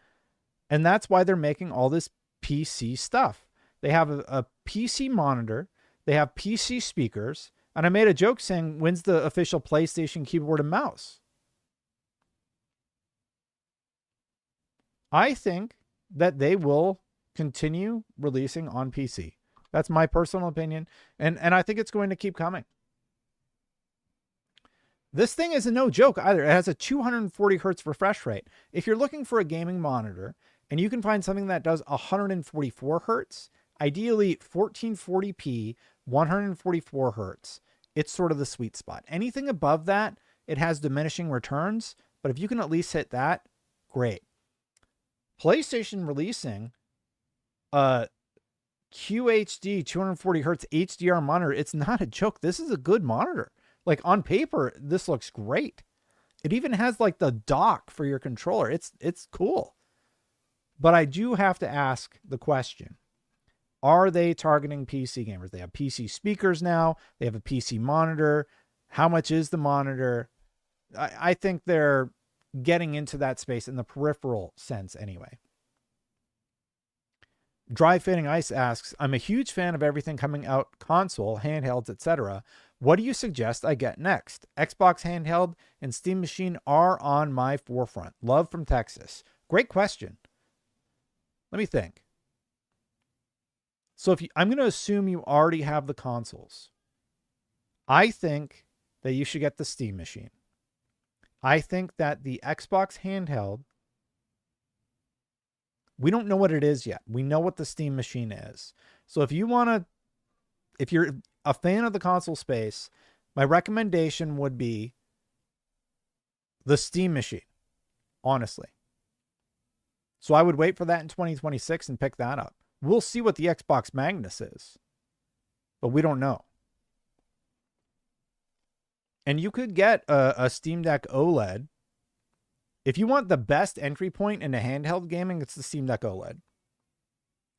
and that's why they're making all this PC stuff. They have a PC monitor, they have PC speakers, and I made a joke saying, when's the official PlayStation keyboard and mouse? I think that they will continue releasing on PC. That's my personal opinion. And I think it's going to keep coming. This thing is no joke either. It has a 240 hertz refresh rate. If you're looking for a gaming monitor and you can find something that does 144 hertz, ideally 1440p, 144 hertz, it's sort of the sweet spot. Anything above that, it has diminishing returns. But if you can at least hit that, great. PlayStation releasing a QHD 240 hertz HDR monitor. It's not a joke. This is a good monitor. Like on paper, this looks great. It even has like the dock for your controller. It's cool. But I do have to ask the question, are they targeting PC gamers? They have PC speakers now. They have a PC monitor. How much is the monitor? I think they're getting into that space in the peripheral sense anyway. Dry Fading Ice asks, I'm a huge fan of everything coming out console, handhelds, etc. What do you suggest I get next? Xbox handheld and Steam Machine are on my forefront. Love from Texas. Great question. Let me think. So I'm going to assume you already have the consoles. I think that you should get the Steam Machine. I think that the Xbox handheld, we don't know what it is yet. We know what the Steam Machine is. So if you're a fan of the console space, my recommendation would be the Steam Machine, honestly. So I would wait for that in 2026 and pick that up. We'll see what the Xbox Magnus is, but we don't know. And you could get a Steam Deck OLED. If you want the best entry point into handheld gaming, it's the Steam Deck OLED.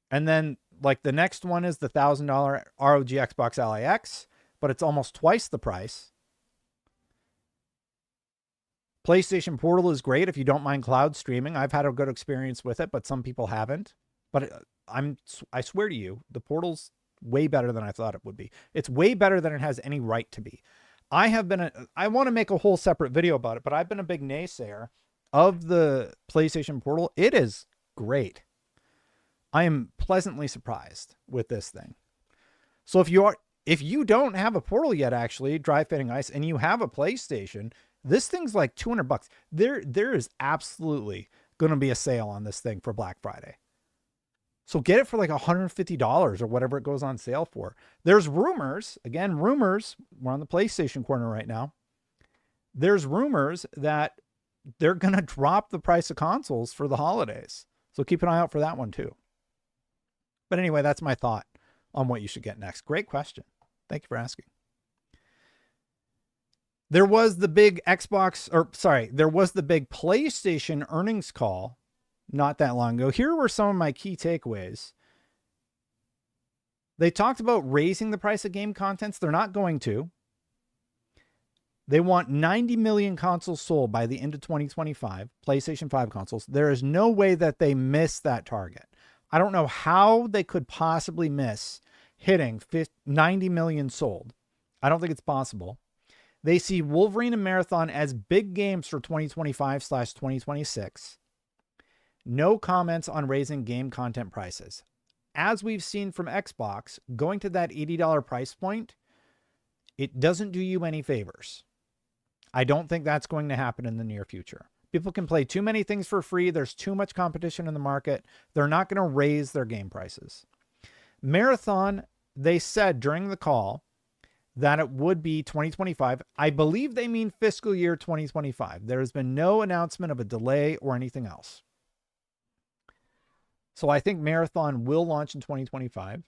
And then like the next one is the $1,000 ROG Xbox Ally X, but it's almost twice the price. PlayStation Portal is great if you don't mind cloud streaming. I've had a good experience with it, but some people haven't. But I swear to you, the Portal's way better than I thought it would be. It's way better than it has any right to be. I want to make a whole separate video about it, but I've been a big naysayer of the PlayStation Portal. It is great. I am pleasantly surprised with this thing. So if you don't have a Portal yet, actually, Dry Fading Ice, and you have a PlayStation, this thing's like $200. There is absolutely going to be a sale on this thing for Black Friday. So get it for like $150 or whatever it goes on sale for. There's rumors, we're on the PlayStation corner right now. There's rumors that they're going to drop the price of consoles for the holidays. So keep an eye out for that one too. But anyway, that's my thought on what you should get next. Great question. Thank you for asking. There was the big there was the big PlayStation earnings call not that long ago. Here were some of my key takeaways. They talked about raising the price of game contents. They're not going to. They want 90 million consoles sold by the end of 2025, PlayStation 5 consoles. There is no way that they miss that target. I don't know how they could possibly miss hitting 90 million sold. I don't think it's possible. They see Wolverine and Marathon as big games for 2025/2026. No comments on raising game content prices. As we've seen from Xbox, going to that $80 price point, it doesn't do you any favors. I don't think that's going to happen in the near future. People can play too many things for free. There's too much competition in the market. They're not going to raise their game prices. Marathon, they said during the call that it would be 2025. I believe they mean fiscal year 2025. There has been no announcement of a delay or anything else. So I think Marathon will launch in 2025.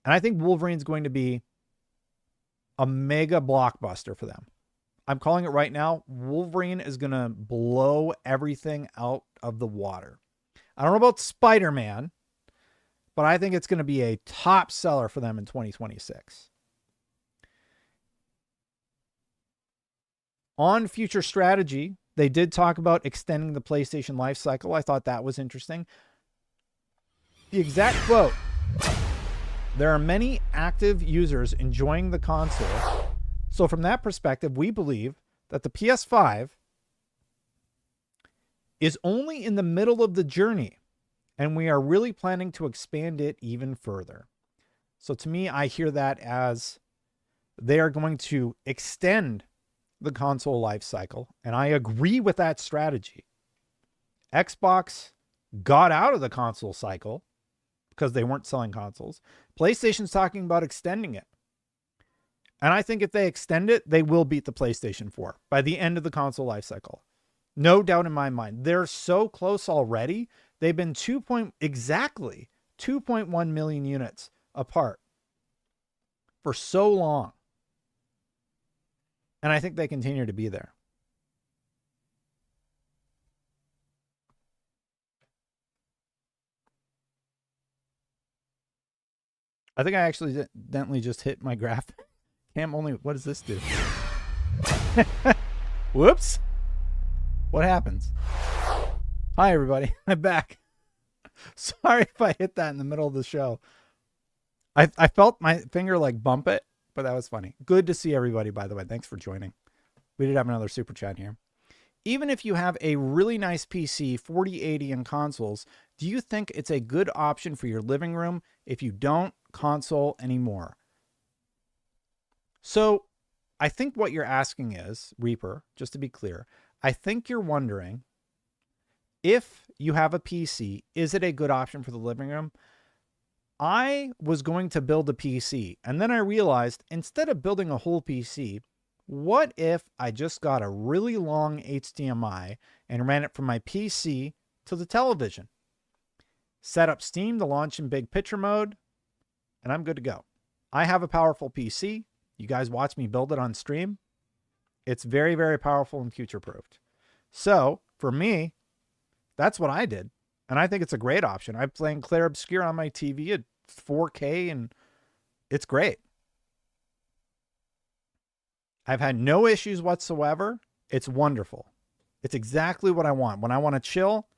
And I think Wolverine's going to be a mega blockbuster for them. I'm calling it right now. Wolverine is going to blow everything out of the water. I don't know about Spider-Man, but I think it's going to be a top seller for them in 2026. On future strategy, they did talk about extending the PlayStation life cycle. I thought that was interesting. The exact quote: there are many active users enjoying the console. So from that perspective, we believe that the PS5 is only in the middle of the journey, and we are really planning to expand it even further. So to me, I hear that as they are going to extend the console life cycle, and I agree with that strategy. Xbox got out of the console cycle because they weren't selling consoles. PlayStation's talking about extending it. And I think if they extend it, they will beat the PlayStation 4 by the end of the console life cycle. No doubt in my mind. They're so close already. They've been exactly 2.1 million units apart for so long. And I think they continue to be there. I think I accidentally just hit my graph. Cam only, what does this do? Whoops. What happens? Hi, everybody. I'm back. Sorry if I hit that in the middle of the show. I felt my finger like bump it, but that was funny. Good to see everybody, by the way. Thanks for joining. We did have another super chat here. Even if you have a really nice PC, 4080 and consoles, do you think it's a good option for your living room if you don't console anymore? So I think what you're asking is, Reaper, just to be clear, I think you're wondering if you have a PC, is it a good option for the living room? I was going to build a PC, and then I realized instead of building a whole PC, what if I just got a really long HDMI and ran it from my PC to the television? Set up Steam to launch in big picture mode, and I'm good to go. I have a powerful PC. You guys watch me build it on stream. It's very, very powerful and future-proofed. So for me, that's what I did. And I think it's a great option. I'm playing Clair Obscur on my TV at 4K, and it's great. I've had no issues whatsoever. It's wonderful. It's exactly what I want. When I want to chill,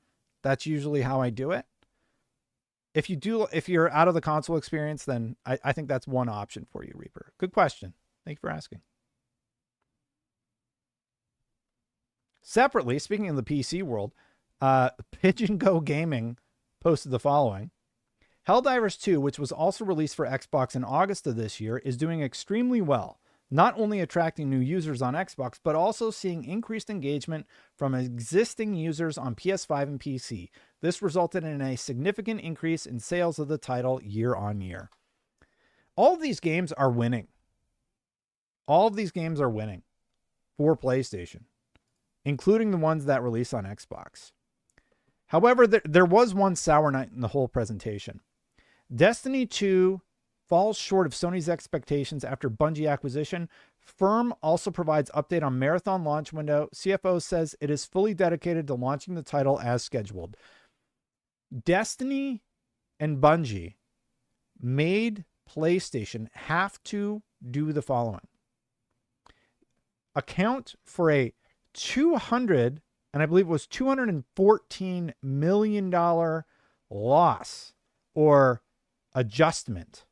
that's usually how I do it. If you're out of the console experience, then I think that's one option for you, Reaper. Good question. Thank you for asking. Separately, speaking of the PC world, Pigeon Go Gaming posted the following. Helldivers 2, which was also released for Xbox in August of this year, is doing extremely well. Not only attracting new users on Xbox, but also seeing increased engagement from existing users on PS5 and PC. This resulted in a significant increase in sales of the title year on year. All of these games are winning. All of these games are winning for PlayStation, including the ones that release on Xbox. However, there was one sour night in the whole presentation. Destiny 2 falls short of Sony's expectations after Bungie acquisition. Firm also provides update on Marathon launch window. CFO says it is fully dedicated to launching the title as scheduled. Destiny and Bungie made PlayStation have to do the following. Account for a $214 million loss or adjustment.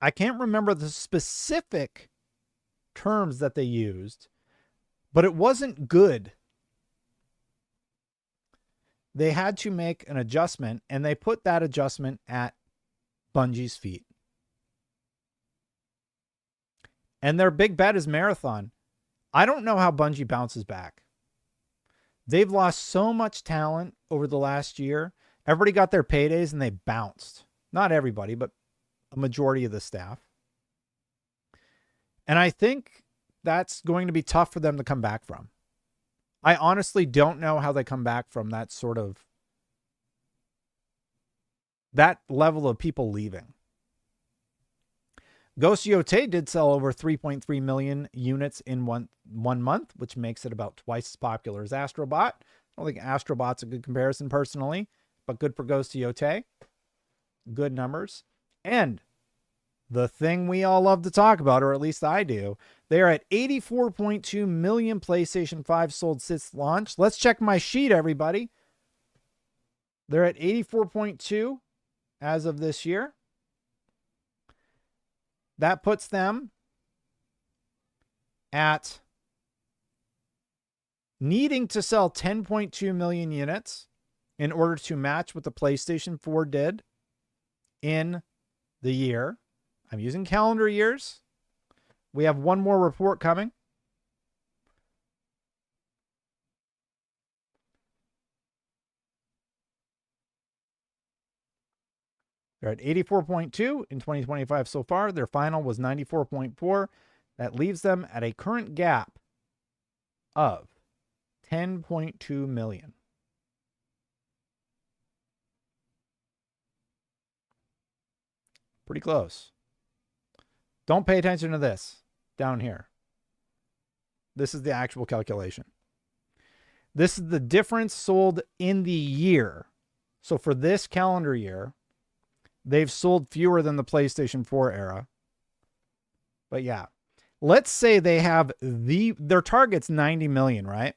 I can't remember the specific terms that they used, but it wasn't good. They had to make an adjustment, and they put that adjustment at Bungie's feet. And their big bet is Marathon. I don't know how Bungie bounces back. They've lost so much talent over the last year. Everybody got their paydays and they bounced. Not everybody, but a majority of the staff. And I think that's going to be tough for them to come back from. I honestly don't know how they come back from that level of people leaving. Ghost Yote did sell over 3.3 million units in one month, which makes it about twice as popular as Astrobot. I don't think Astrobot's a good comparison personally, but good for Ghost Yote. Good numbers. And the thing we all love to talk about, or at least I do, they are at 84.2 million PlayStation 5 sold since launch. Let's check my sheet, everybody. They're at 84.2 as of this year. That puts them at needing to sell 10.2 million units in order to match what the PlayStation 4 did in the year. I'm using calendar years. We have one more report coming. They're at 84.2 in 2025 so far. Their final was 94.4. That leaves them at a current gap of 10.2 million. Pretty close. Don't pay attention to this down here. This is the actual calculation. This is the difference sold in the year. So for this calendar year, they've sold fewer than the PlayStation 4 era. But yeah, let's say they have their target's 90 million, right?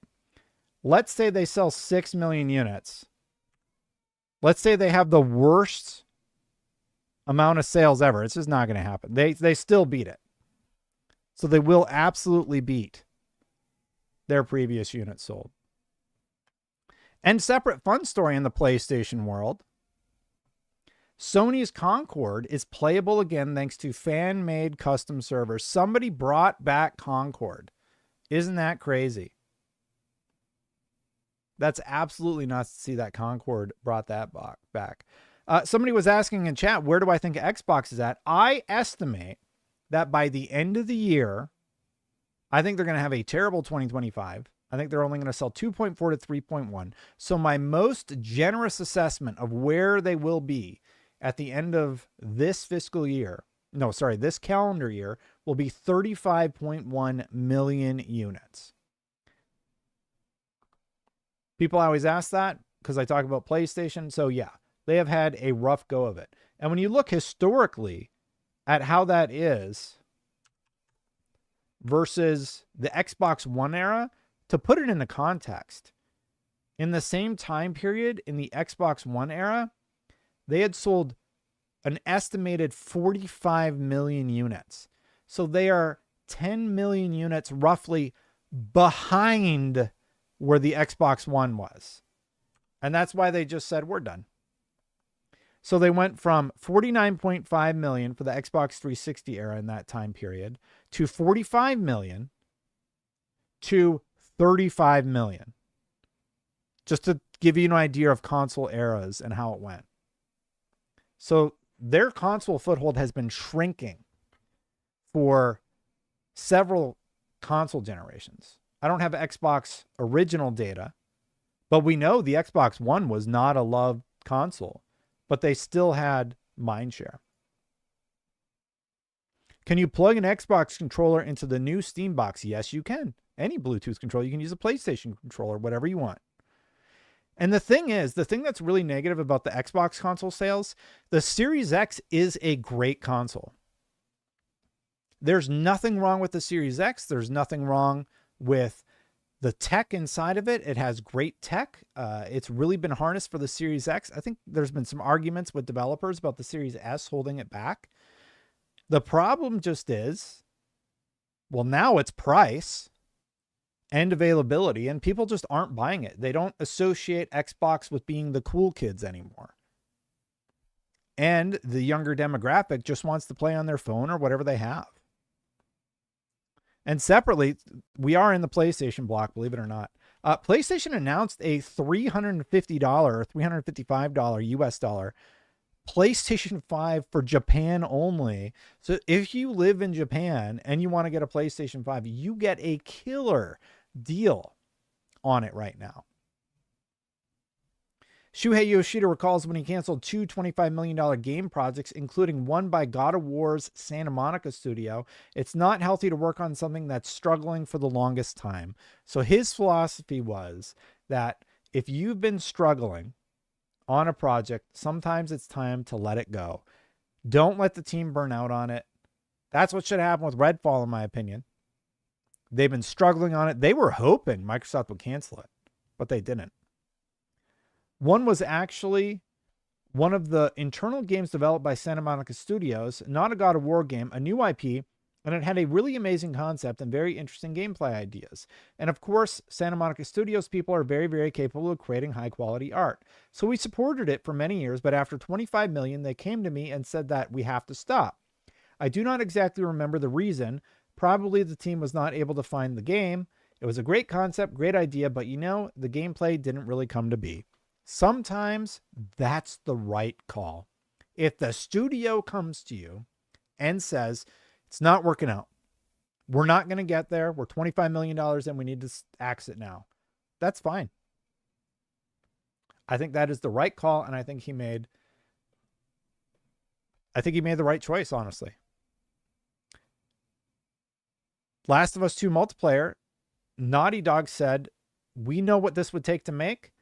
Let's say they sell 6 million units. Let's say they have the worst amount of sales ever. It's just not going to happen. They still beat it. So they will absolutely beat their previous units sold. And separate fun story in the PlayStation world. Sony's Concord is playable again thanks to fan-made custom servers. Somebody brought back Concord. Isn't that crazy? That's absolutely nuts to see that Concord brought that back. Somebody was asking in chat, where do I think Xbox is at? I estimate that by the end of the year, I think they're going to have a terrible 2025. I think they're only going to sell 2.4 to 3.1. So my most generous assessment of where they will be at the end of this fiscal year, this calendar year, will be 35.1 million units. People always ask that because I talk about PlayStation. So yeah, they have had a rough go of it. And when you look historically at how that is versus the Xbox One era, to put it into context, in the same time period in the Xbox One era, they had sold an estimated 45 million units. So they are 10 million units roughly behind where the Xbox One was. And that's why they just said, we're done. So they went from 49.5 million for the Xbox 360 era in that time period to 45 million to 35 million. Just to give you an idea of console eras and how it went. So their console foothold has been shrinking for several console generations. I don't have Xbox original data, but we know the Xbox One was not a loved console, but they still had mindshare. Can you plug an Xbox controller into the new Steam box? Yes, you can. Any Bluetooth controller. You can use a PlayStation controller, whatever you want. And the thing that's really negative about the Xbox console sales, the Series X is a great console. There's nothing wrong with the Series X. There's nothing wrong with The tech inside of it, it has great tech. It's really been harnessed for the Series X. I think there's been some arguments with developers about the Series S holding it back. The problem just is, well, now it's price and availability, and people just aren't buying it. They don't associate Xbox with being the cool kids anymore. And the younger demographic just wants to play on their phone or whatever they have. And separately, we are in the PlayStation block, believe it or not. PlayStation announced a $350 or $355 US dollar PlayStation 5 for Japan only. So if you live in Japan and you want to get a PlayStation 5, you get a killer deal on it right now. Shuhei Yoshida recalls when he canceled two $25 million game projects, including one by God of War's Santa Monica studio. It's not healthy to work on something that's struggling for the longest time. So his philosophy was that if you've been struggling on a project, sometimes it's time to let it go. Don't let the team burn out on it. That's what should happen with Redfall, in my opinion. They've been struggling on it. They were hoping Microsoft would cancel it, but they didn't. One was actually one of the internal games developed by Santa Monica Studios, not a God of War game, a new IP, and it had a really amazing concept and very interesting gameplay ideas. And of course, Santa Monica Studios people are very, very capable of creating high quality art. So we supported it for many years, but after 25 million, they came to me and said that we have to stop. I do not exactly remember the reason. Probably the team was not able to find the game. It was a great concept, great idea, but you know, the gameplay didn't really come to be. Sometimes that's the right call. If the studio comes to you and says, it's not working out, we're not going to get there, we're $25 million and we need to axe it now, that's fine. I think that is the right call, and I think he made the right choice, honestly. Last of Us 2 multiplayer, Naughty Dog said, we know what this would take to make,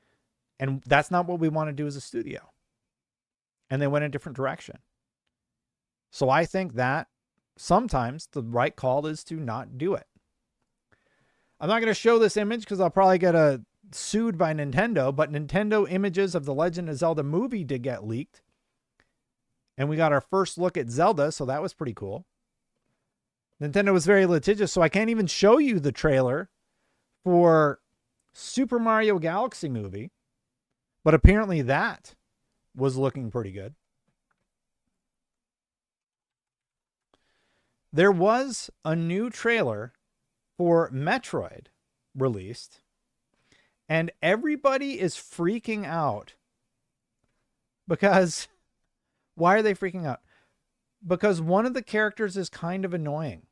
and that's not what we want to do as a studio. And they went a different direction. So I think that sometimes the right call is to not do it. I'm not going to show this image because I'll probably get sued by Nintendo, but Nintendo images of the Legend of Zelda movie did get leaked. And we got our first look at Zelda, so that was pretty cool. Nintendo was very litigious, so I can't even show you the trailer for Super Mario Galaxy movie. But apparently that was looking pretty good. There was a new trailer for Metroid released, and everybody is freaking out because, why are they freaking out? Because one of the characters is kind of annoying.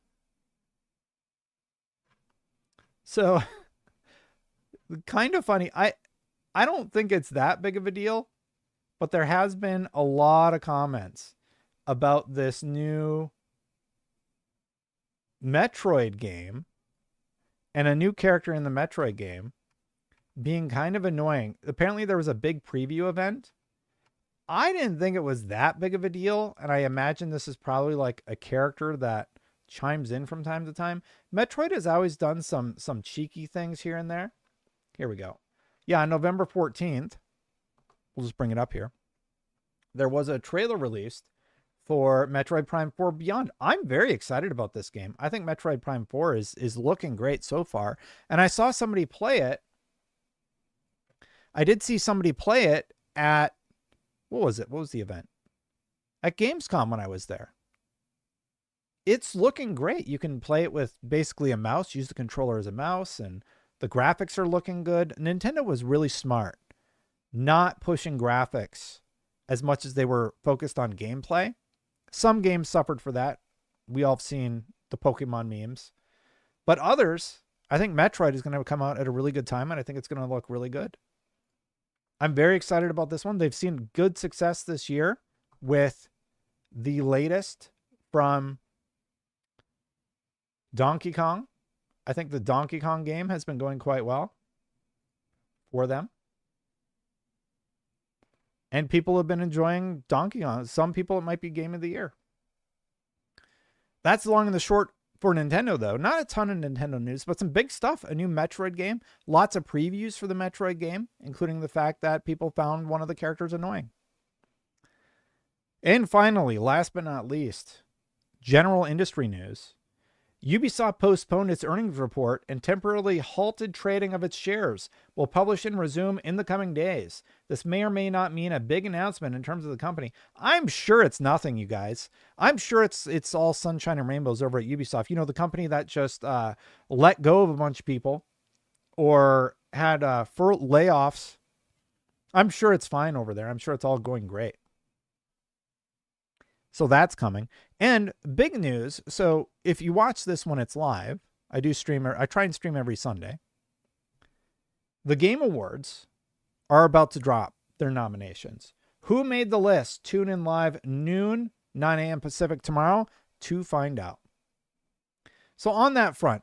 So, kind of funny. I don't think it's that big of a deal, but there has been a lot of comments about this new Metroid game and a new character in the Metroid game being kind of annoying. Apparently there was a big preview event. I didn't think it was that big of a deal, and I imagine this is probably like a character that chimes in from time to time. Metroid has always done some cheeky things here and there. Here we go. Yeah, on November 14th, we'll just bring it up here, there was a trailer released for Metroid Prime 4 Beyond. I'm very excited about this game. I think Metroid Prime 4 is looking great so far. And I saw somebody play it. I did see somebody play it at, what was it? What was the event? At Gamescom when I was there. It's looking great. You can play it with basically a mouse, use the controller as a mouse, and the graphics are looking good. Nintendo was really smart, not pushing graphics as much as they were focused on gameplay. Some games suffered for that. We all have seen the Pokemon memes. But others, I think Metroid is going to come out at a really good time, and I think it's going to look really good. I'm very excited about this one. They've seen good success this year with the latest from Donkey Kong. I think the Donkey Kong game has been going quite well for them. And people have been enjoying Donkey Kong. Some people, it might be game of the year. That's the long and the short for Nintendo, though, not a ton of Nintendo news, but some big stuff. A new Metroid game, lots of previews for the Metroid game, including the fact that people found one of the characters annoying. And finally, last but not least, general industry news. Ubisoft postponed its earnings report and temporarily halted trading of its shares. Will publish and resume in the coming days. This may or may not mean a big announcement in terms of the company. I'm sure it's nothing, you guys. I'm sure it's all sunshine and rainbows over at Ubisoft. You know, the company that just let go of a bunch of people or had layoffs. I'm sure it's fine over there. I'm sure it's all going great. So that's coming. And big news. So if you watch this when it's live, I try and stream every Sunday. The Game Awards are about to drop their nominations. Who made the list? Tune in live noon, 9 a.m. Pacific tomorrow to find out. So on that front,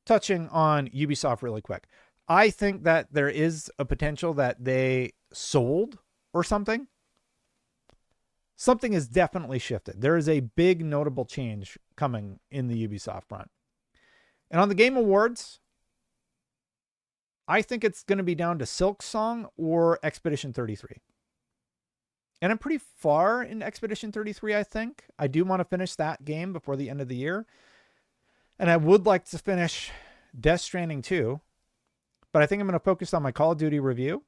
touching on Ubisoft really quick, I think that there is a potential that they sold or something. Something has definitely shifted. There is a big notable change coming in the Ubisoft front. And on the Game Awards, I think it's going to be down to Silksong or Expedition 33. And I'm pretty far in Expedition 33, I think. I do want to finish that game before the end of the year. And I would like to finish Death Stranding 2. But I think I'm going to focus on my Call of Duty review.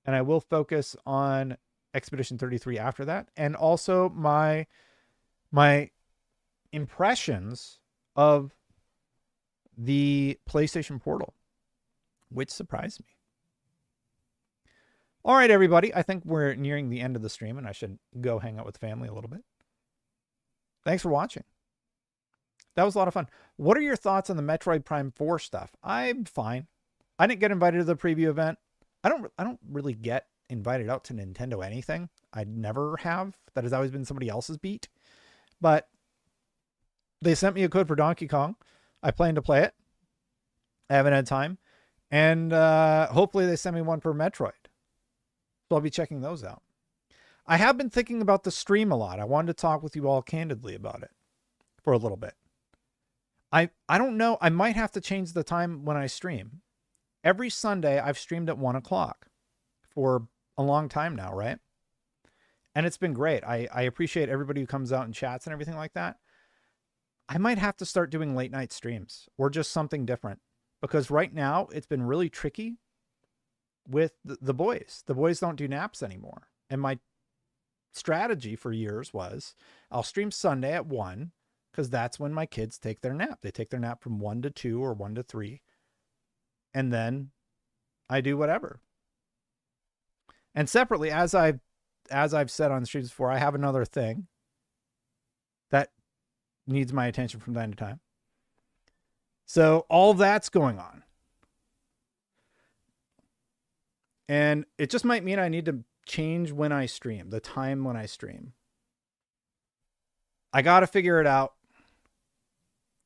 And I will focus on Expedition 33 after that, and also my impressions of the PlayStation Portal, which surprised me. All right, everybody, I think we're nearing the end of the stream, and I should go hang out with the family a little bit. Thanks for watching. That was a lot of fun. What are your thoughts on the Metroid Prime 4 stuff? I'm fine. I didn't get invited to the preview event. I don't really get invited out to Nintendo anything. I never have. That has always been somebody else's beat. But they sent me a code for Donkey Kong. I plan to play it. I haven't had time. And hopefully they send me one for Metroid. So I'll be checking those out. I have been thinking about the stream a lot. I wanted to talk with you all candidly about it for a little bit. I don't know. I might have to change the time when I stream. Every Sunday I've streamed at 1 o'clock for a long time now, right? And it's been great. I appreciate everybody who comes out and chats and everything like that. I might have to start doing late night streams or just something different, because right now it's been really tricky with the boys. The boys don't do naps anymore. And my strategy for years was I'll stream Sunday at 1 because that's when my kids take their nap. They take their nap from 1 to 2 or 1 to 3. And then I do whatever. And separately, as I've said on the streams before, I have another thing that needs my attention from time to time. So all that's going on. And it just might mean I need to change when I stream, the time when I stream. I got to figure it out.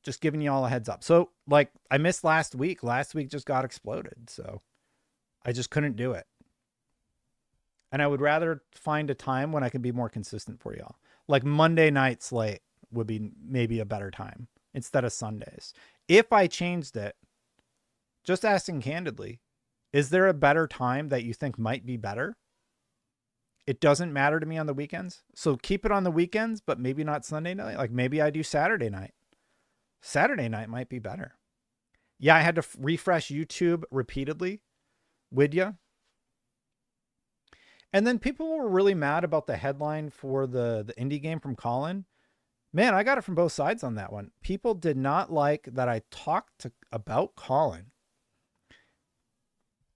Just giving you all a heads up. So, like, I missed last week. Last week just got exploded. So I just couldn't do it. And I would rather find a time when I can be more consistent for y'all. Like Monday night slate would be maybe a better time instead of Sundays. If I changed it, just asking candidly, is there a better time that you think might be better? It doesn't matter to me on the weekends. So keep it on the weekends, but maybe not Sunday night. Like maybe I do Saturday night. Saturday night might be better. Yeah, I had to refresh YouTube repeatedly with you. And then people were really mad about the headline for the indie game from Colin. Man, I got it from both sides on that one. People did not like that I talked about Colin.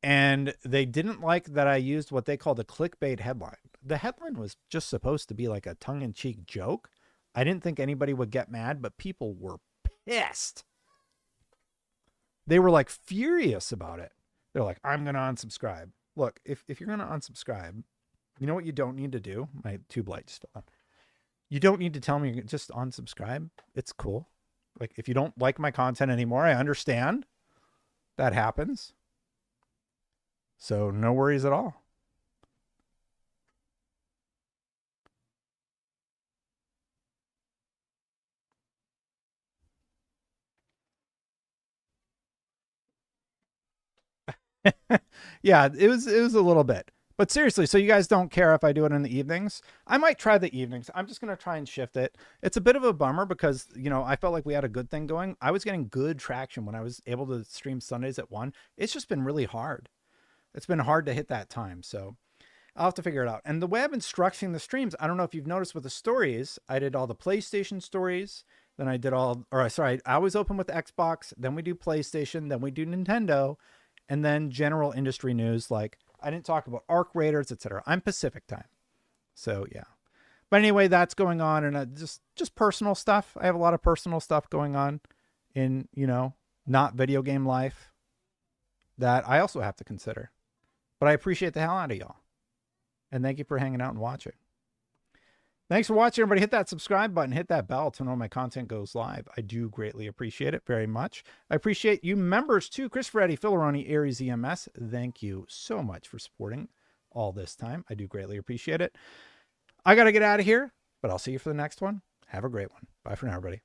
And they didn't like that I used what they called a clickbait headline. The headline was just supposed to be like a tongue-in-cheek joke. I didn't think anybody would get mad, but people were pissed. They were like furious about it. They're like, I'm going to unsubscribe. Look, if you're going to unsubscribe, you know what you don't need to do? My tube light just fell on. You don't need to tell me, just unsubscribe. It's cool. Like, if you don't like my content anymore, I understand. That happens. So no worries at all. Yeah, it was a little bit. But seriously, so you guys don't care if I do it in the evenings? I might try the evenings. I'm just going to try and shift it. It's a bit of a bummer because, I felt like we had a good thing going. I was getting good traction when I was able to stream Sundays at 1. It's just been really hard. It's been hard to hit that time. So I'll have to figure it out. And the way I've been structuring the streams, I don't know if you've noticed with the stories, I did all the PlayStation stories. Then I did I always open with Xbox. Then we do PlayStation. Then we do Nintendo. And then general industry news. Like I didn't talk about Arc Raiders, etc. I'm Pacific time. So yeah. But anyway, that's going on. And just personal stuff. I have a lot of personal stuff going on in, not video game life that I also have to consider. But I appreciate the hell out of y'all. And thank you for hanging out and watching. Thanks for watching, everybody. Hit that subscribe button. Hit that bell to know when my content goes live. I do greatly appreciate it very much. I appreciate you members too. Christopher Eddy, Philoroni, Aries EMS. Thank you so much for supporting all this time. I do greatly appreciate it. I got to get out of here, but I'll see you for the next one. Have a great one. Bye for now, everybody.